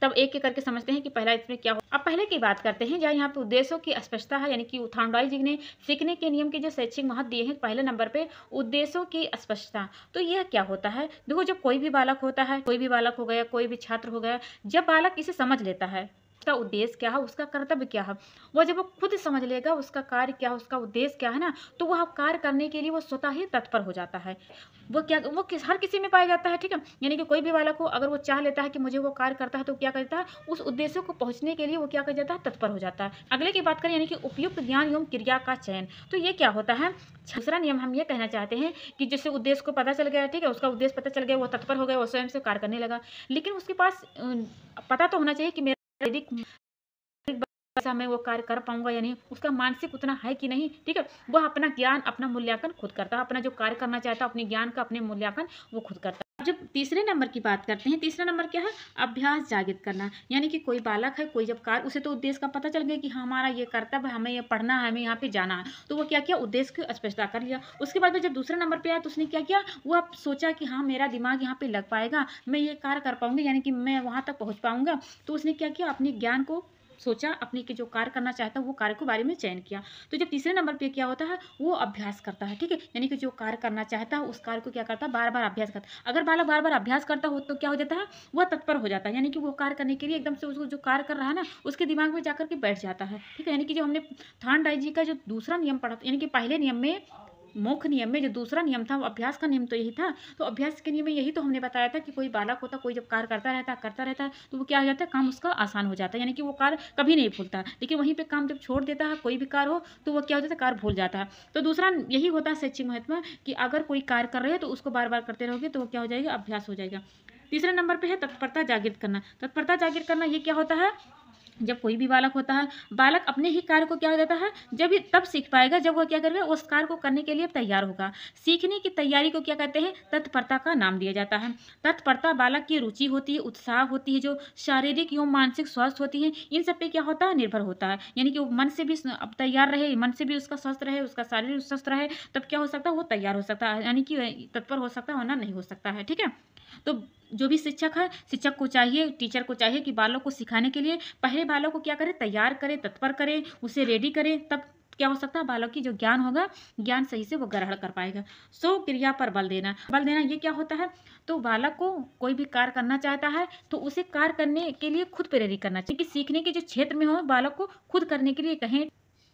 S1: तब एक एक करके समझते हैं कि पहला इसमें क्या हो। अब पहले की बात करते हैं, जहाँ यहाँ पे उद्देश्यों की स्पष्टता है, यानी कि थॉर्नडाइक जी ने सीखने के नियम के जो शैक्षिक महत्व दिए हैं, पहले नंबर पे उद्देश्यों की स्पष्टता। तो यह क्या होता है, देखो जब कोई भी बालक होता है, कोई भी बालक हो गया, कोई भी छात्र हो गया, जब बालक इसे समझ लेता है उसका उद्देश्य क्या है, उसका कर्तव्य क्या है, वो जब वो खुद समझ लेगा उसका कार्य क्या है, उसका उद्देश्य क्या है ना, तो वह कार्य करने के लिए वो स्वतः ही तत्पर हो जाता है। वो हर किसी में पाया जाता है, ठीक है। यानी कि कोई भी बालक हो, अगर वो चाह लेता है कि मुझे वो कार्य करता है, तो क्या करता है, उस उद्देश्य को पहुंचने के लिए वो क्या कर जाता है, तत्पर हो जाता है। अगले की बात करें, यानी कि उपयुक्त ज्ञान एवं क्रिया का चयन। तो ये क्या होता है, दूसरा नियम हम ये कहना चाहते हैं कि जिससे उद्देश्य को पता चल गया, ठीक है, उसका उद्देश्य पता चल गया, वो तत्पर हो गया, वो स्वयं से कार्य करने लगा। लेकिन उसके पास पता तो होना चाहिए कि मेरा शारीरिक ऐसा मैं वो कार्य कर पाऊंगा या नहीं, उसका मानसिक उतना है कि नहीं, ठीक है। वह अपना ज्ञान, अपना मूल्यांकन खुद करता है, अपना जो कार्य करना चाहता है, अपने ज्ञान का अपने मूल्यांकन वो खुद करता है। जब तीसरे नंबर की बात करते हैं, तीसरा नंबर क्या है, अभ्यास जागृत करना। यानी कि कोई बालक है, कोई जब कार्य, उसे तो उद्देश्य का पता चल गया कि हमारा ये कर्तव्य है, हमें ये पढ़ना है, हमें यहाँ पे जाना है, तो वो क्या किया, उद्देश्य की स्पष्टता कर लिया। उसके बाद में जब दूसरे नंबर पे आया तो उसने क्या किया, वो अब सोचा कि हाँ मेरा दिमाग यहाँ पे लग पाएगा, मैं ये कार्य कर पाऊंगी, यानी कि मैं वहां तक पहुंच पाऊंगा। तो उसने क्या किया, अपने ज्ञान को सोचा, अपने के जो कार्य करना चाहता है वो कार्य के बारे में चयन किया। तो जब तीसरे नंबर पे क्या होता है, वो अभ्यास करता है, ठीक है। यानी कि जो कार्य करना चाहता है उस कार्य को क्या करता है, बार बार अभ्यास करता है। अगर बालक बार बार अभ्यास करता हो तो क्या हो जाता है, वह तत्पर हो जाता है, यानी कि वो कार्य करने के लिए एकदम से उसको जो कार्य कर रहा है ना, उसके दिमाग में जाकर के बैठ जाता है, ठीक है। यानी कि जो हमने थॉर्नडाइक जी का जो दूसरा नियम पढ़ा, यानी कि पहले नियम में, मुख्य नियम में जो दूसरा नियम था, वो अभ्यास का नियम तो यही था। तो अभ्यास के नियम में यही तो हमने बताया था कि कोई बालक होता, कोई जब कार्य करता रहता है तो वो क्या हो जाता है, काम उसका आसान हो जाता है, यानी कि वो कार्य कभी नहीं भूलता। लेकिन वहीं पे काम जब छोड़ देता है, कोई भी कार्य हो, तो वो क्या हो जाता है, कार्य भूल जाता है। तो दूसरा यही होता है शैक्षिक महत्व, कि अगर कोई कार्य कर रहे हो तो उसको बार बार करते रहोगे तो वो क्या हो जाएगा, अभ्यास हो जाएगा। तीसरे नंबर पे है तत्परता जागृत करना। तत्परता जागृत करना ये क्या होता है, जब कोई भी बालक होता है, बालक अपने ही कार्य को क्या हो जाता है, जब ये तब सीख पाएगा जब वह क्या करेगा, उस कार्य को करने के लिए तैयार होगा। सीखने की तैयारी को क्या कहते हैं, तत्परता का नाम दिया जाता है। तत्परता बालक की रुचि होती है, उत्साह होती है, जो शारीरिक एवं मानसिक स्वास्थ्य होती है, इन सब पे क्या होता है, निर्भर होता है। यानी कि वो मन से भी अब तैयार रहे, मन से भी उसका स्वस्थ रहे, उसका शारीरिक स्वस्थ रहे, तब क्या हो सकता है, वो तैयार हो सकता है, यानी कि तत्पर हो सकता है, वरना नहीं हो सकता है, ठीक है। तो जो भी शिक्षक है, शिक्षक को चाहिए, टीचर को चाहिए कि बालक को सिखाने के लिए पहले बालक को क्या करे, तैयार करे, तत्पर करे, उसे रेडी करे, तब क्या हो सकता है, बालक की जो ज्ञान होगा, ज्ञान सही से वो ग्रहण कर पाएगा। सो क्रिया पर बल देना। बल देना ये क्या होता है, तो बालक को कोई भी कार्य करना चाहता है तो उसे कार्य करने के लिए खुद प्रेरित करना चाहिए, कि सीखने के जो क्षेत्र में हो, बालक को खुद करने के लिए कहें।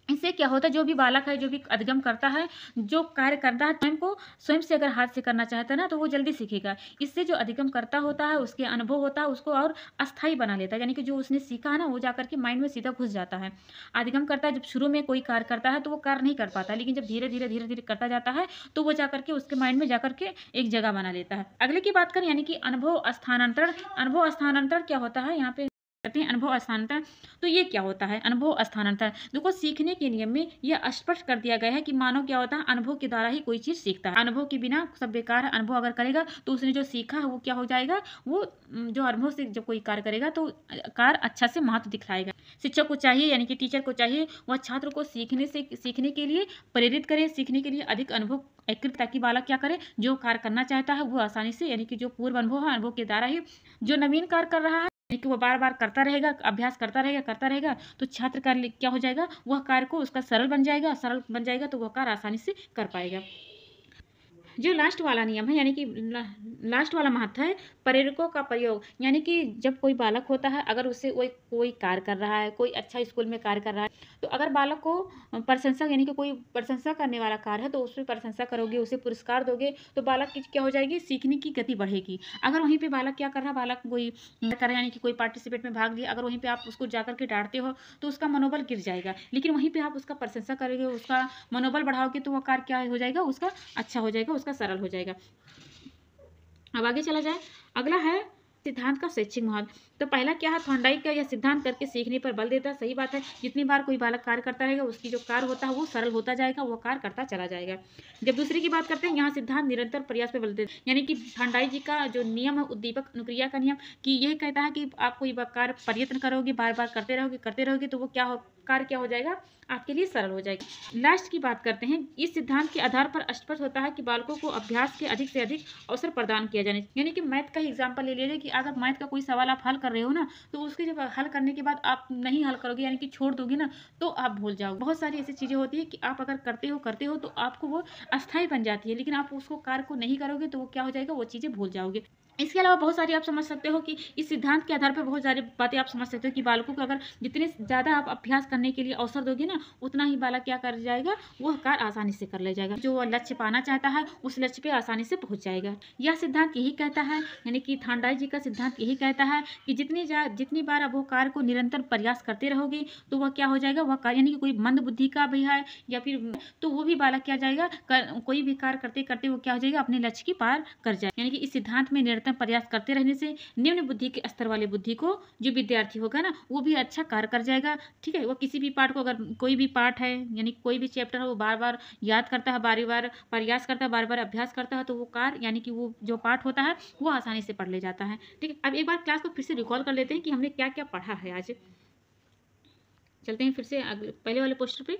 S1: इससे क्या होता है, जो भी बालक है, जो भी अधिगम करता है, जो कार्य करता है, स्वयं को स्वयं से अगर हाथ से करना चाहता है ना, तो वो जल्दी सीखेगा। इससे जो अधिगम करता होता है, उसके अनुभव होता है, उसको और अस्थायी बना लेता है, यानी कि जो उसने सीखा है ना, वो जाकर के माइंड में सीधा घुस जाता है। अधिगम करता है, जब शुरू में कोई कार्य करता है तो वो कार्य नहीं कर पाता, लेकिन जब धीरे धीरे धीरे धीरे करता जाता है तो वो जाकर के उसके माइंड में जाकर के एक जगह बना लेता है। अगले की बात करें, यानी कि अनुभव स्थानांतरण। अनुभव स्थानांतरण क्या होता है, यहाँ पे करते हैं अनुभव स्थानांतरण। तो ये क्या होता है, अनुभव स्थानांतरण, देखो सीखने के नियम में यह स्पष्ट कर दिया गया है कि मानव क्या होता है, अनुभव के द्वारा ही कोई चीज सीखता है। अनुभव के बिना सब बेकार है। अनुभव अगर करेगा तो उसने जो सीखा है वो क्या हो जाएगा, वो जो अनुभव से जब कोई कार्य करेगा तो कार्य अच्छा से महत्व दिखाएगा। शिक्षक को चाहिए, यानी कि टीचर को चाहिए, वह छात्र को सीखने के लिए प्रेरित करे, सीखने के लिए अधिक अनुभव एकत्रित, ताकि बालक क्या करे, जो कार्य करना चाहता है वो आसानी से, यानी कि जो पूर्व अनुभव है, अनुभव के द्वारा ही जो नवीन कार्य कर रहा है, कि वो बार बार करता रहेगा, अभ्यास करता रहेगा, तो छात्र का क्या हो जाएगा, वह कार्य को उसका सरल बन जाएगा, तो वह कार्य आसानी से कर पाएगा। जो लास्ट वाला नियम है, यानी कि लास्ट वाला महत्व है प्रेरकों का प्रयोग। यानी कि जब कोई बालक होता है, अगर उससे कोई कार्य कर रहा है, कोई अच्छा स्कूल में कार्य कर रहा है, तो अगर बालक को प्रशंसा, यानी कि कोई प्रशंसा करने वाला कार्य है, तो उसमें प्रशंसा करोगे, उसे पुरस्कार दोगे, तो बालक की क्या हो जाएगी, सीखने की गति बढ़ेगी। अगर वहीं पे बालक क्या कर रहा है, बालक कोई कर रहा है, यानी कि कोई पार्टिसिपेट में भाग लिया, अगर वहीं पे आप उसको जाकर के डांटते हो तो उसका मनोबल गिर जाएगा। लेकिन वहीं पे आप उसका प्रशंसा करोगे, उसका मनोबल बढ़ाओगे, तो वह कार्य क्या हो जाएगा, उसका अच्छा हो जाएगा, उसका सरल हो जाएगा। अब आगे चला जाए, अगला है सिद्धांत का शैक्षिक महत्व। तो पहला क्या है, थॉर्नडाइक का यह सिद्धांत करके सीखने पर बल देता है। सही बात है, जितनी बार कोई बालक कार्य करता रहेगा, उसकी जो कार्य होता है वो सरल होता जाएगा, वो कार्य करता चला जाएगा। जब दूसरे की बात करते हैं, यहाँ सिद्धांत निरंतर प्रयास पर बल देता है, यानी कि थॉर्नडाइक जी का जो नियम है, उद्दीपक अनुक्रिया का नियम, कि यह कहता है कि आप कोई कार्य प्रयत्न करोगे, बार बार करते रहोगे, तो वो कार्य क्या हो जाएगा, आपके लिए सरल हो जाएगा। लास्ट की बात करते हैं, इस सिद्धांत के आधार पर स्पष्ट होता है कि बालकों को अभ्यास के अधिक से अधिक अवसर प्रदान किया जाने, यानी कि मैथ का एग्जांपल ले लीजिए, कि अगर मैथ का कोई सवाल आप हल कर रहे हो ना, तो उसके जब हल करने के बाद आप नहीं हल करोगे, यानी कि छोड़ दोगे ना, तो आप भूल जाओगे। बहुत सारी ऐसी चीजें होती है कि आप अगर करते हो तो आपको वो अस्थायी बन जाती है, लेकिन आप उसको कार्य को नहीं करोगे तो वो क्या हो जाएगा, वो चीजें भूल जाओगे। इसके अलावा बहुत सारी आप समझ सकते हो कि इस सिद्धांत के आधार पर बहुत सारी बातें आप समझ सकते हो कि बालकों को अगर जितने ज़्यादा आप अभ्यास करने के लिए अवसर दोगे ना, उतना ही बालक क्या कर जाएगा, वह कार्य आसानी से कर ले जाएगा। जो वह लक्ष्य पाना चाहता है उस लक्ष्य पे आसानी से पहुंच जाएगा। यह सिद्धांत यही कहता है, यानी कि थॉर्नडाइक जी का सिद्धांत यही कहता है कि जितनी बार आप वो कार्य को निरंतर प्रयास करते रहोगे तो वह क्या हो जाएगा, वह कार्य यानी कि कोई मंद बुद्धि का भी है या फिर तो वो भी बालक क्या जाएगा, कोई भी कार्य करते करते वो क्या हो जाएगा, अपने लक्ष्य की पार कर जाए। यानी कि इस सिद्धांत में निरंतर प्रयास करते रहने से निम्न बुद्धि के स्तर वाले बुद्धि को जो विद्यार्थी होगा ना, वो भी अच्छा कार्य कर जाएगा। ठीक है, वो किसी भी पाठ को, अगर कोई भी पाठ है यानी कोई भी चैप्टर है, वो बार बार याद करता है, बार बार प्रयास करता है, बार बार अभ्यास करता है, तो वो कार्य यानी कि वो जो पाठ होता है वो आसानी से पढ़ ले जाता है। ठीक है, अब एक बार क्लास को फिर से रिकॉल कर लेते हैं कि हमने क्या क्या पढ़ा है आज। चलते हैं फिर से पहले वाले पोस्टर पे।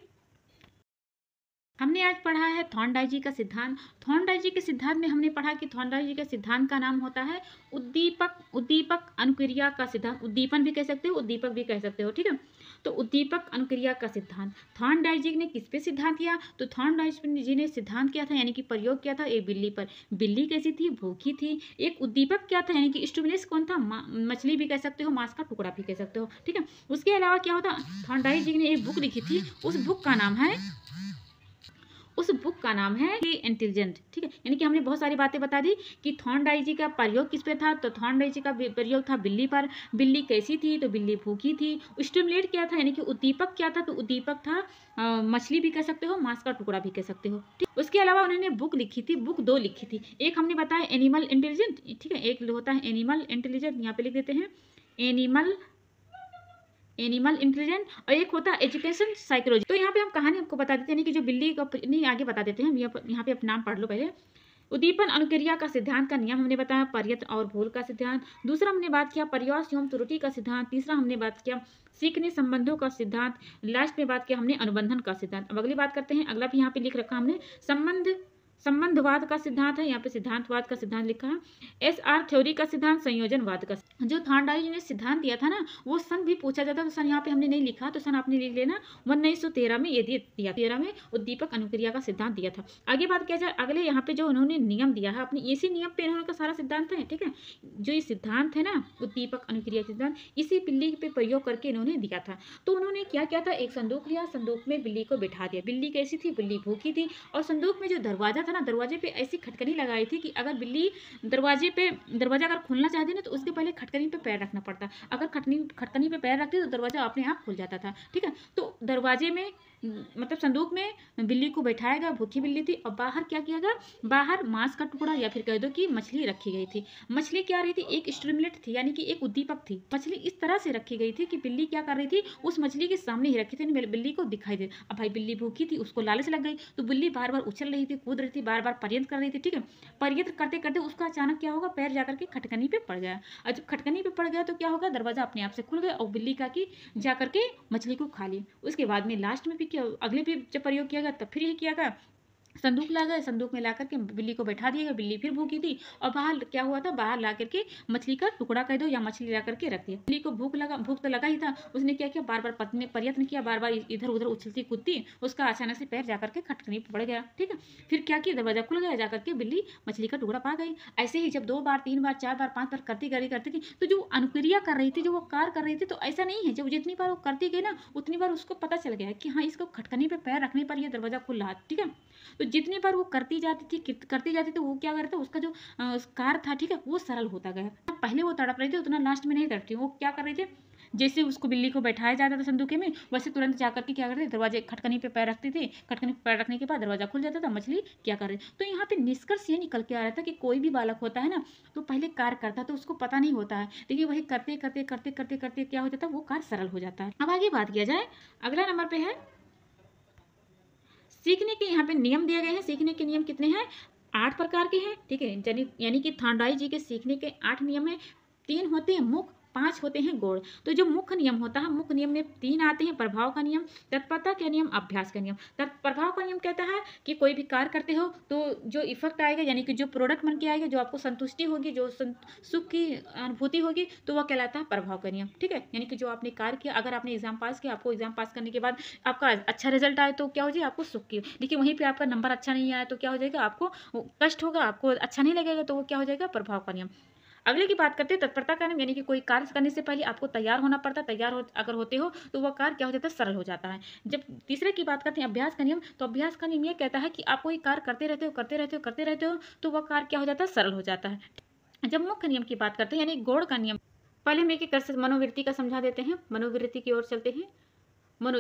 S1: हमने आज पढ़ा है थॉर्नडाइक जी का सिद्धांत। थॉर्नडाइक जी के सिद्धांत में हमने पढ़ा कि थॉर्नडाइक जी के सिद्धांत का नाम होता है उद्दीपक अनुक्रिया का सिद्धांत। उद्दीपन भी कह सकते हो, उद्दीपक भी कह सकते हो। ठीक है, तो उद्दीपक अनुक्रिया का सिद्धांत थॉर्नडाइक जी ने किस पे सिद्धांत किया, तो थॉर्नडाइक जी ने सिद्धांत किया था यानी कि प्रयोग किया था एक बिल्ली पर। बिल्ली कैसी थी, भूखी थी। एक उद्दीपक क्या था, यानी कि स्टिमुलस कौन था, मछली भी कह सकते हो, मांस का टुकड़ा भी कह सकते हो। ठीक है, उसके अलावा क्या होता, थॉर्नडाइक जी ने एक बुक लिखी थी, उस बुक का नाम है इंटेलिजेंट। ठीक है, यानी कि हमने बहुत सारी बातें बता दी कि थॉर्नडाइक जी का प्रयोग किस पे था, तो थॉर्नडाइक जी का प्रयोग था बिल्ली पर। बिल्ली कैसी थी, तो बिल्ली भूखी थी। स्टिमुलेट क्या था, यानी कि उद्दीपक क्या था, तो उद्दीपक था मछली भी कह सकते हो, मांस का टुकड़ा भी कह सकते हो। ठीक, उसके अलावा उन्होंने बुक लिखी थी, बुक दो लिखी थी। एक हमने बताया एनिमल इंटेलिजेंट, ठीक है, एक होता है एनिमल इंटेलिजेंट, यहाँ पे लिख देते हैं एनिमल इंटेलिजेंट, और एक होता है एजुकेशन साइकोलॉजी। तो यहाँ पे हम कहानी आपको बता देते हैं कि जो बिल्ली का, नहीं आगे बता देते हैं, यहाँ पे आप नाम पढ़ लो पहले। उद्दीपन अनुक्रिया का सिद्धांत का नियम हमने बताया, प्रयत्न और भूल का सिद्धांत। दूसरा हमने बात किया प्रयास एवं त्रुटि का सिद्धांत। तीसरा हमने बात किया सीखने संबंधों का सिद्धांत। लास्ट में बात किया हमने अनुबंधन का सिद्धांत। अब अगली बात करते हैं, अगला भी यहाँ पे लिख रखा हमने संबंधवाद का सिद्धांत है, यहाँ पे सिद्धांतवाद का सिद्धांत लिखा है। SR थ्योरी का सिद्धांत, संयोजनवाद का। जो थॉर्नडाइक ने सिद्धांत दिया था ना, वो सन भी पूछा जाता, तो सन यहाँ पे हमने नहीं लिखा, तो सन आपने लिख लेना 1913 में ये दिया, 13 में उद्दीपक अनुक्रिया का सिद्धांत दिया था। आगे बात किया जाए, अगले यहाँ पे जो उन्होंने नियम दिया है, अपने इसी नियम पे इन्होंने का सारा सिद्धांत है। ठीक है, जो ये सिद्धांत है ना उद्दीपक अनुक्रिया सिद्धांत, इसी बिल्ली पे प्रयोग करके इन्होंने दिया था। तो उन्होंने क्या किया था, एक संदूक लिया, संदूक में बिल्ली को बिठा दिया। बिल्ली कैसी थी, बिल्ली भूखी थी, और संदूक में जो दरवाजा था ना, दरवाजे पे ऐसी खटकनी लगाई थी कि अगर बिल्ली दरवाजा अगर खोलना चाहती ना, तो उसके पहले खटकनी पे पैर रखना पड़ता। अगर खटकनी पे पैर रखती तो दरवाजा अपने आप खुल जाता था। ठीक है, तो दरवाजे में मतलब संदूक में बिल्ली को बैठाया गया, भूखी बिल्ली थी, और बाहर क्या किया गया, बाहर मांस का टुकड़ा या फिर कह दो कि मछली रखी गई थी। मछली क्या रही थी, एक स्टिमुलेट थी, यानी कि एक उद्दीपक थी। मछली इस तरह से रखी गई थी कि बिल्ली क्या कर रही थी, उस मछली के सामने ही रखी थी, बिल्ली को दिखाई दे। अब भाई बिल्ली भूखी थी, उसको लालच लग गई, तो बिल्ली बार बार उछल रही थी, कूद रही थी, बार बार प्रयत्न कर रही थी। ठीक है, प्रयत्न करते करते उसका अचानक क्या होगा, पैर जाकर के खटकनी पे पड़ गया। और जब खटकनी पे पड़ गया तो क्या होगा, दरवाजा अपने आप से खुल गया और बिल्ली का की जाकर के मछली को खा ली। उसके बाद में लास्ट में भी क्या, अगले भी जब प्रयोग किया गया तब फिर ये किया गया, संदूक ला गए, संदूक में ला करके बिल्ली को बैठा दिया गया। बिल्ली फिर भूखी थी, और बाहर क्या हुआ था, बाहर ला करके मछली का टुकड़ा कह दो या मछली ला करके रख दिया। बिल्ली को भूख तो लगा ही था, उसने क्या किया, बार बार प्रयत्न किया, बार बार इधर उधर उछलती कूदती, उसका अचानक से पैर जाकर के खटकनी पड़ गया। ठीक है, फिर क्या किया, दरवाजा खुल गया, जाकर के बिल्ली मछली का टुकड़ा पा गई। ऐसे ही जब 2 बार 3 बार 4 बार 5 बार करती थी, तो जो अनुक्रिया कर रही थी, जो वो कार्य कर रही थी, तो ऐसा नहीं है, जब जितनी बार वो करती गई ना, उतनी बार उसको पता चल गया कि हाँ, इसको खटकनी पे पैर रखने पर यह दरवाजा खुल रहा। ठीक है, तो जितनी बार वो करती जाती तो वो क्या करता, उसका जो कार्य था, ठीक है, वो सरल होता गया। पहले वो तड़प रही थी, उतना लास्ट में नहीं तड़पती। वो क्या कर रही थी, जैसे उसको बिल्ली को बैठाया जाता था संदूके में, वैसे तुरंत जाकर के क्या करते, दरवाजे खटकनी पे पैर रखती थी, खटकनी पे पैर रखने के बाद दरवाजा खुल जाता था, मछली क्या कर रही। तो यहाँ पे निष्कर्ष ये निकल के आ रहा था कि कोई भी बालक होता है ना, तो पहले कार्य करता है तो उसको पता नहीं होता है, लेकिन वही करते करते करते करते करते क्या हो जाता है, वो कार्य सरल हो जाता है। अब आगे बात किया जाए, अगला नंबर पे है सीखने के। यहाँ पे नियम दिए गए हैं, सीखने के नियम कितने हैं, 8 प्रकार के हैं। ठीक है, यानी कि थॉर्नडाइक जी के सीखने के 8 नियम हैं। 3 होते हैं मुख्य, 5 होते हैं गौण। तो जो मुख्य नियम होता है, मुख्य नियम में 3 आते हैं, प्रभाव का नियम, तत्परता का नियम, अभ्यास का नियम। प्रभाव का नियम कहता है कि कोई भी कार्य करते हो तो जो इफेक्ट आएगा, यानी कि जो प्रोडक्ट बन के आएगा, जो आपको संतुष्टि होगी, जो सुख की अनुभूति होगी, तो वह कहलाता है प्रभाव का नियम। ठीक है, यानी कि जो आपने कार्य किया, अगर आपने एग्जाम पास किया, आपको एग्जाम पास करने के बाद आपका अच्छा रिजल्ट आए तो क्या हो जाए, आपको सुख की, लेकिन वहीं पर आपका नंबर अच्छा नहीं आया तो क्या हो जाएगा, आपको कष्ट होगा, आपको अच्छा नहीं लगेगा, तो वो क्या हो जाएगा, प्रभाव का नियम। अगले की बात करते हैं तत्परता का नियम, यानी कि कोई कार्य करने से पहले आपको तैयार होना पड़ता है। अगर होते हो तो वह कार्य क्या हो जाता है, सरल हो जाता है। जब तीसरे की बात करते हैं अभ्यास का नियम, तो अभ्यास का नियम ये कहता है कि आप कोई कार्य करते रहते हो तो वह कार्य क्या हो जाता है, सरल हो जाता है। जब मुख्य नियम की बात करते हैं यानी गौड़ का नियम, पहले हम एक एक मनोवृत्ति का समझा देते हैं, मनोवृत्ति की ओर चलते हैं।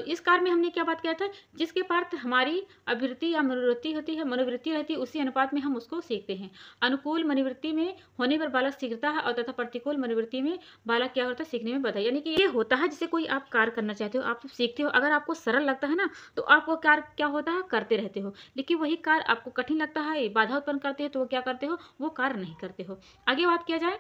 S1: इस कार्य में हमने क्या बात किया था, जिसके पार्थ हमारी अभिवृत्ति या मनोवृत्ति होती है, मनोवृत्ति रहती है, उसी अनुपात में हम उसको सीखते हैं। अनुकूल मनोवृत्ति में होने पर बालक सीखता है और तथा प्रतिकूल मनोवृत्ति में बालक क्या होता है, सीखने में बाधा। यानी कि ये होता है जैसे कोई आप कार्य करना चाहते हो, आप सीखते हो, अगर आपको सरल लगता है ना तो आप वो कार्य क्या होता है, करते रहते हो। लेकिन वही कार्य आपको कठिन लगता है, बाधा उत्पन्न करते हैं, तो वो क्या करते हो, वो कार्य नहीं करते हो। आगे बात किया जाए,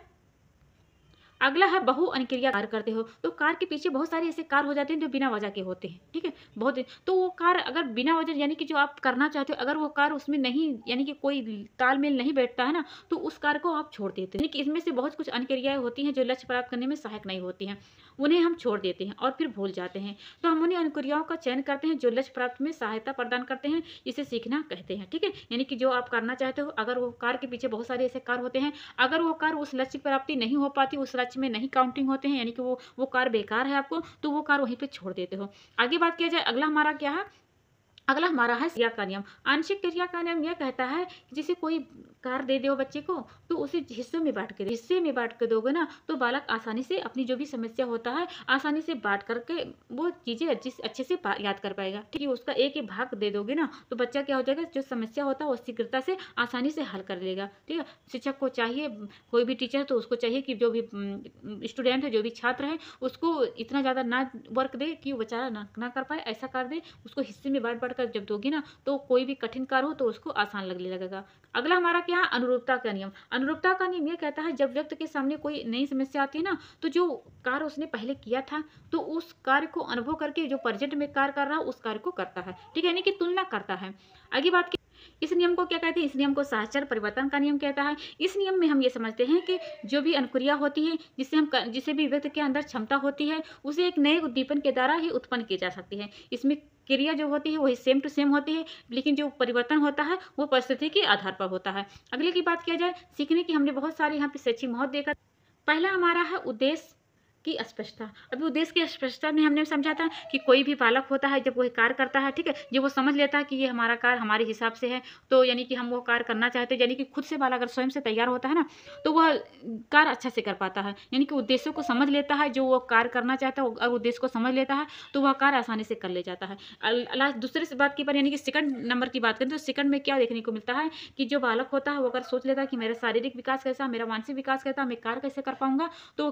S1: अगला है बहु अनुक्रिया कार्य करते हो। तो कार के पीछे बहुत सारे ऐसे कार्य हो जाते हैं जो बिना वजह के होते हैं, ठीक है, बहुत। तो वो कार्य अगर बिना वजह यानी कि जो आप करना चाहते हो, अगर वो कार्य उसमें नहीं यानी कि कोई तालमेल नहीं बैठता है ना, तो उस कार्य को आप छोड़ देते हैं। यानी कि इसमें से बहुत कुछ अनुक्रियाएं होती हैं जो लक्ष्य प्राप्त करने में सहायक नहीं होती हैं, उन्हें हम छोड़ देते हैं और फिर भूल जाते हैं। तो हम उन्हीं अनुक्रियाओं का चयन करते हैं जो लक्ष्य प्राप्त में सहायता प्रदान करते हैं, इसे सीखना कहते हैं, ठीक है। यानी कि जो आप करना चाहते हो, अगर वो कार्य के पीछे बहुत सारे ऐसे कार्य होते हैं, अगर वो कार्य उस लक्ष्य की प्राप्ति नहीं हो पाती, उस लक्ष्य में नहीं काउंटिंग होते हैं, यानी कि वो कार्य बेकार है आपको, तो वो कार्य वहीं पे छोड़ देते हो। आगे बात किया जाए, अगला हमारा क्या है, अगला हमारा है क्रिया का नियम। आंशिक क्रिया का नियम यह कहता है कि जैसे कोई कार्य दे दो बच्चे को, तो उसे हिस्सों में बांट के दोगे ना, तो बालक आसानी से अपनी जो भी समस्या होता है आसानी से बांट करके वो चीज़ें अच्छे से याद कर पाएगा, ठीक है। उसका एक ही भाग दे दोगे ना तो बच्चा क्या हो जाएगा, जो समस्या होता है वो शीघ्रता से आसानी से हल कर लेगा, ठीक है। शिक्षक को चाहिए, कोई भी टीचर है तो उसको चाहिए कि जो भी स्टूडेंट है, जो भी छात्र है, उसको इतना ज़्यादा ना वर्क दे कि वो बेचारा ना कर पाए, ऐसा कर दे, उसको हिस्से में बांट कर जब दोगी ना तो कोई भी कठिन कार्य हो तो उसको आसान लगने लगेगा। अगला हमारा क्या है, अनुरूपता का नियम। अनुरूपता का नियम यह कहता है जब व्यक्ति के सामने कोई नई समस्या आती है ना, तो जो कार्य उसने पहले किया था तो उस कार्य को अनुभव करके जो प्रेजेंट में कार्य कर रहा है उस कार्य को करता है, ठीक है, यानी कि तुलना करता है। आगे बात की, इस नियम को क्या कहते हैं, इस नियम को साहचर्य परिवर्तन का नियम कहता है। इस नियम में हम ये समझते हैं कि जो भी अनुक्रिया होती है, जिसे भी व्यक्ति के अंदर क्षमता होती है, उसे एक नए उद्दीपन के द्वारा ही उत्पन्न की जा सकती है। इसमें क्रिया जो होती है वही सेम टू सेम होती है, लेकिन जो परिवर्तन होता है वो परिस्थिति के आधार पर होता है। अगले की बात किया जाए, सीखने की हमने बहुत सारे यहाँ पे शैक्षिक महत्व देखा। पहला हमारा है उद्देश्य की स्पष्टता। अभी उद्देश्य की स्पष्टता में हमने समझा था कि कोई भी बालक होता है जब वो कार्य करता है, ठीक है, जब वो समझ लेता है कि ये हमारा कार्य हमारे हिसाब से है, तो यानी कि हम वो कार्य करना चाहते हैं, यानी कि खुद से बालक अगर स्वयं से तैयार होता है ना तो वह कार्य अच्छा से कर पाता है। यानी कि उद्देश्यों को समझ लेता है, जो वो कार्य करना चाहता है और उद्देश्य को समझ लेता है तो वह कार्य आसानी से कर ले जाता है। दूसरी बात की पर यानी कि सेकंड नंबर की बात करें तो सेकंड में क्या देखने को मिलता है कि जो बालक होता है वो अगर सोच लेता है कि मेरा शारीरिक विकास कैसा, मेरा मानसिक विकास कैसा, मैं कार्य कैसे कर पाऊंगा, तो वो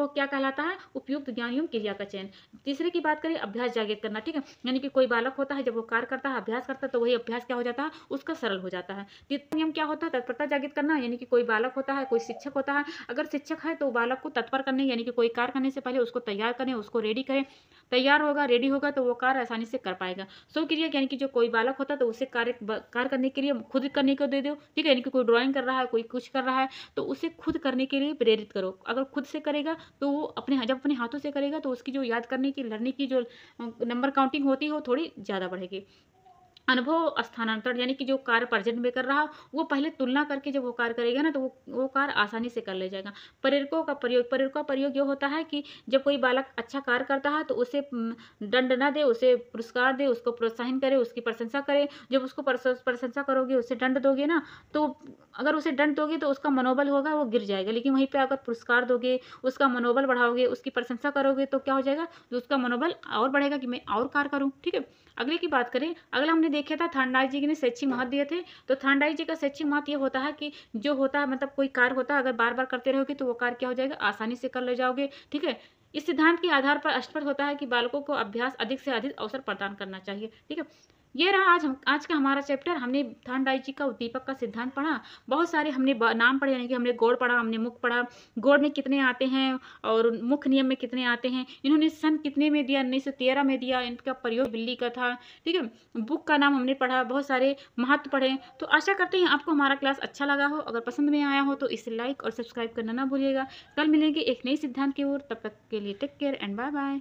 S1: क्या कहलाता है, उपयुक्त ज्ञान एवं क्रिया का चयन। तीसरे की बात करें, अभ्यास जागृत करना, ठीक है, यानी कि कोई बालक होता है जब वो कार्य करता है, अभ्यास करता है, तो वही अभ्यास क्या हो जाता है, उसका सरल हो जाता है। तीसरा नियम क्या होता है, तत्परता जागृत करना, यानी कि कोई बालक होता है, कोई शिक्षक होता है, अगर शिक्षक है तो बालक को तत्पर करने, यानी कि कोई कार्य करने से पहले उसको तैयार करें, उसको रेडी करें, तैयार होगा, रेडी होगा तो वो कार्य आसानी से कर पाएगा। स्वक्रिया यानी कि जो कोई बालक होता है तो उसे कार्य करने के लिए खुद करने को दे दो, ठीक है, यानी कि कोई ड्राइंग कर रहा है, कोई कुछ कर रहा है तो उसे खुद करने के लिए प्रेरित करो। अगर खुद से करेगा तो वो जब अपने हाथों से करेगा तो उसकी जो याद करने की, लर्निंग की जो नंबर काउंटिंग होती है वो थोड़ी ज़्यादा बढ़ेगी। अनुभव स्थानांतरण, यानी कि जो कार्य प्रेजेंट में कर रहा वो पहले तुलना करके जब वो कार्य करेगा ना तो वो कार्य आसानी से कर ले जाएगा। प्रेरकों का प्रयोग ये होता है कि जब कोई बालक अच्छा कार्य करता है तो उसे दंड ना दे, उसे पुरस्कार दे, उसको प्रोत्साहन करे, उसकी प्रशंसा करे। जब उसको प्रशंसा करोगे, उसे दंड दोगे ना, तो अगर उसे दंड दोगे तो उसका मनोबल होगा वो गिर जाएगा, लेकिन वहीं पर अगर पुरस्कार दोगे, उसका मनोबल बढ़ाओगे, उसकी प्रशंसा करोगे तो क्या हो जाएगा, तो उसका मनोबल और बढ़ेगा कि मैं और कार्य करूँ, ठीक है। अगले की बात करें, अगला हमने देखा था थॉर्नडाइक जी ने शैक्षिक महत्व दिए थे। तो थॉर्नडाइक जी का शैक्षिक महत्व ये होता है कि जो होता है मतलब कोई कार्य होता है, अगर बार बार करते रहोगे तो वो कार्य क्या हो जाएगा, आसानी से कर ले जाओगे, ठीक है। इस सिद्धांत के आधार पर स्पष्ट होता है कि बालकों को अभ्यास अधिक से अधिक अवसर प्रदान करना चाहिए, ठीक है। ये रहा आज का हमारा चैप्टर। हमने थॉर्नडाइक जी का उद्दीपक का सिद्धांत पढ़ा, बहुत सारे हमने नाम पढ़े, यानी कि हमने गौड़ पढ़ा, हमने मुख पढ़ा, गौड़ में कितने आते हैं और मुख्य नियम में कितने आते हैं, इन्होंने सन कितने में दिया, 1913 में दिया, इनका प्रयोग बिल्ली का था, ठीक है। बुक का नाम हमने पढ़ा, बहुत सारे महत्व पढ़े। तो आशा करते हैं आपको हमारा क्लास अच्छा लगा हो। अगर पसंद में आया हो तो इसे लाइक और सब्सक्राइब करना ना भूलिएगा। कल मिलेंगे एक नई सिद्धांत की ओर, तब तक के लिए take care and bye bye.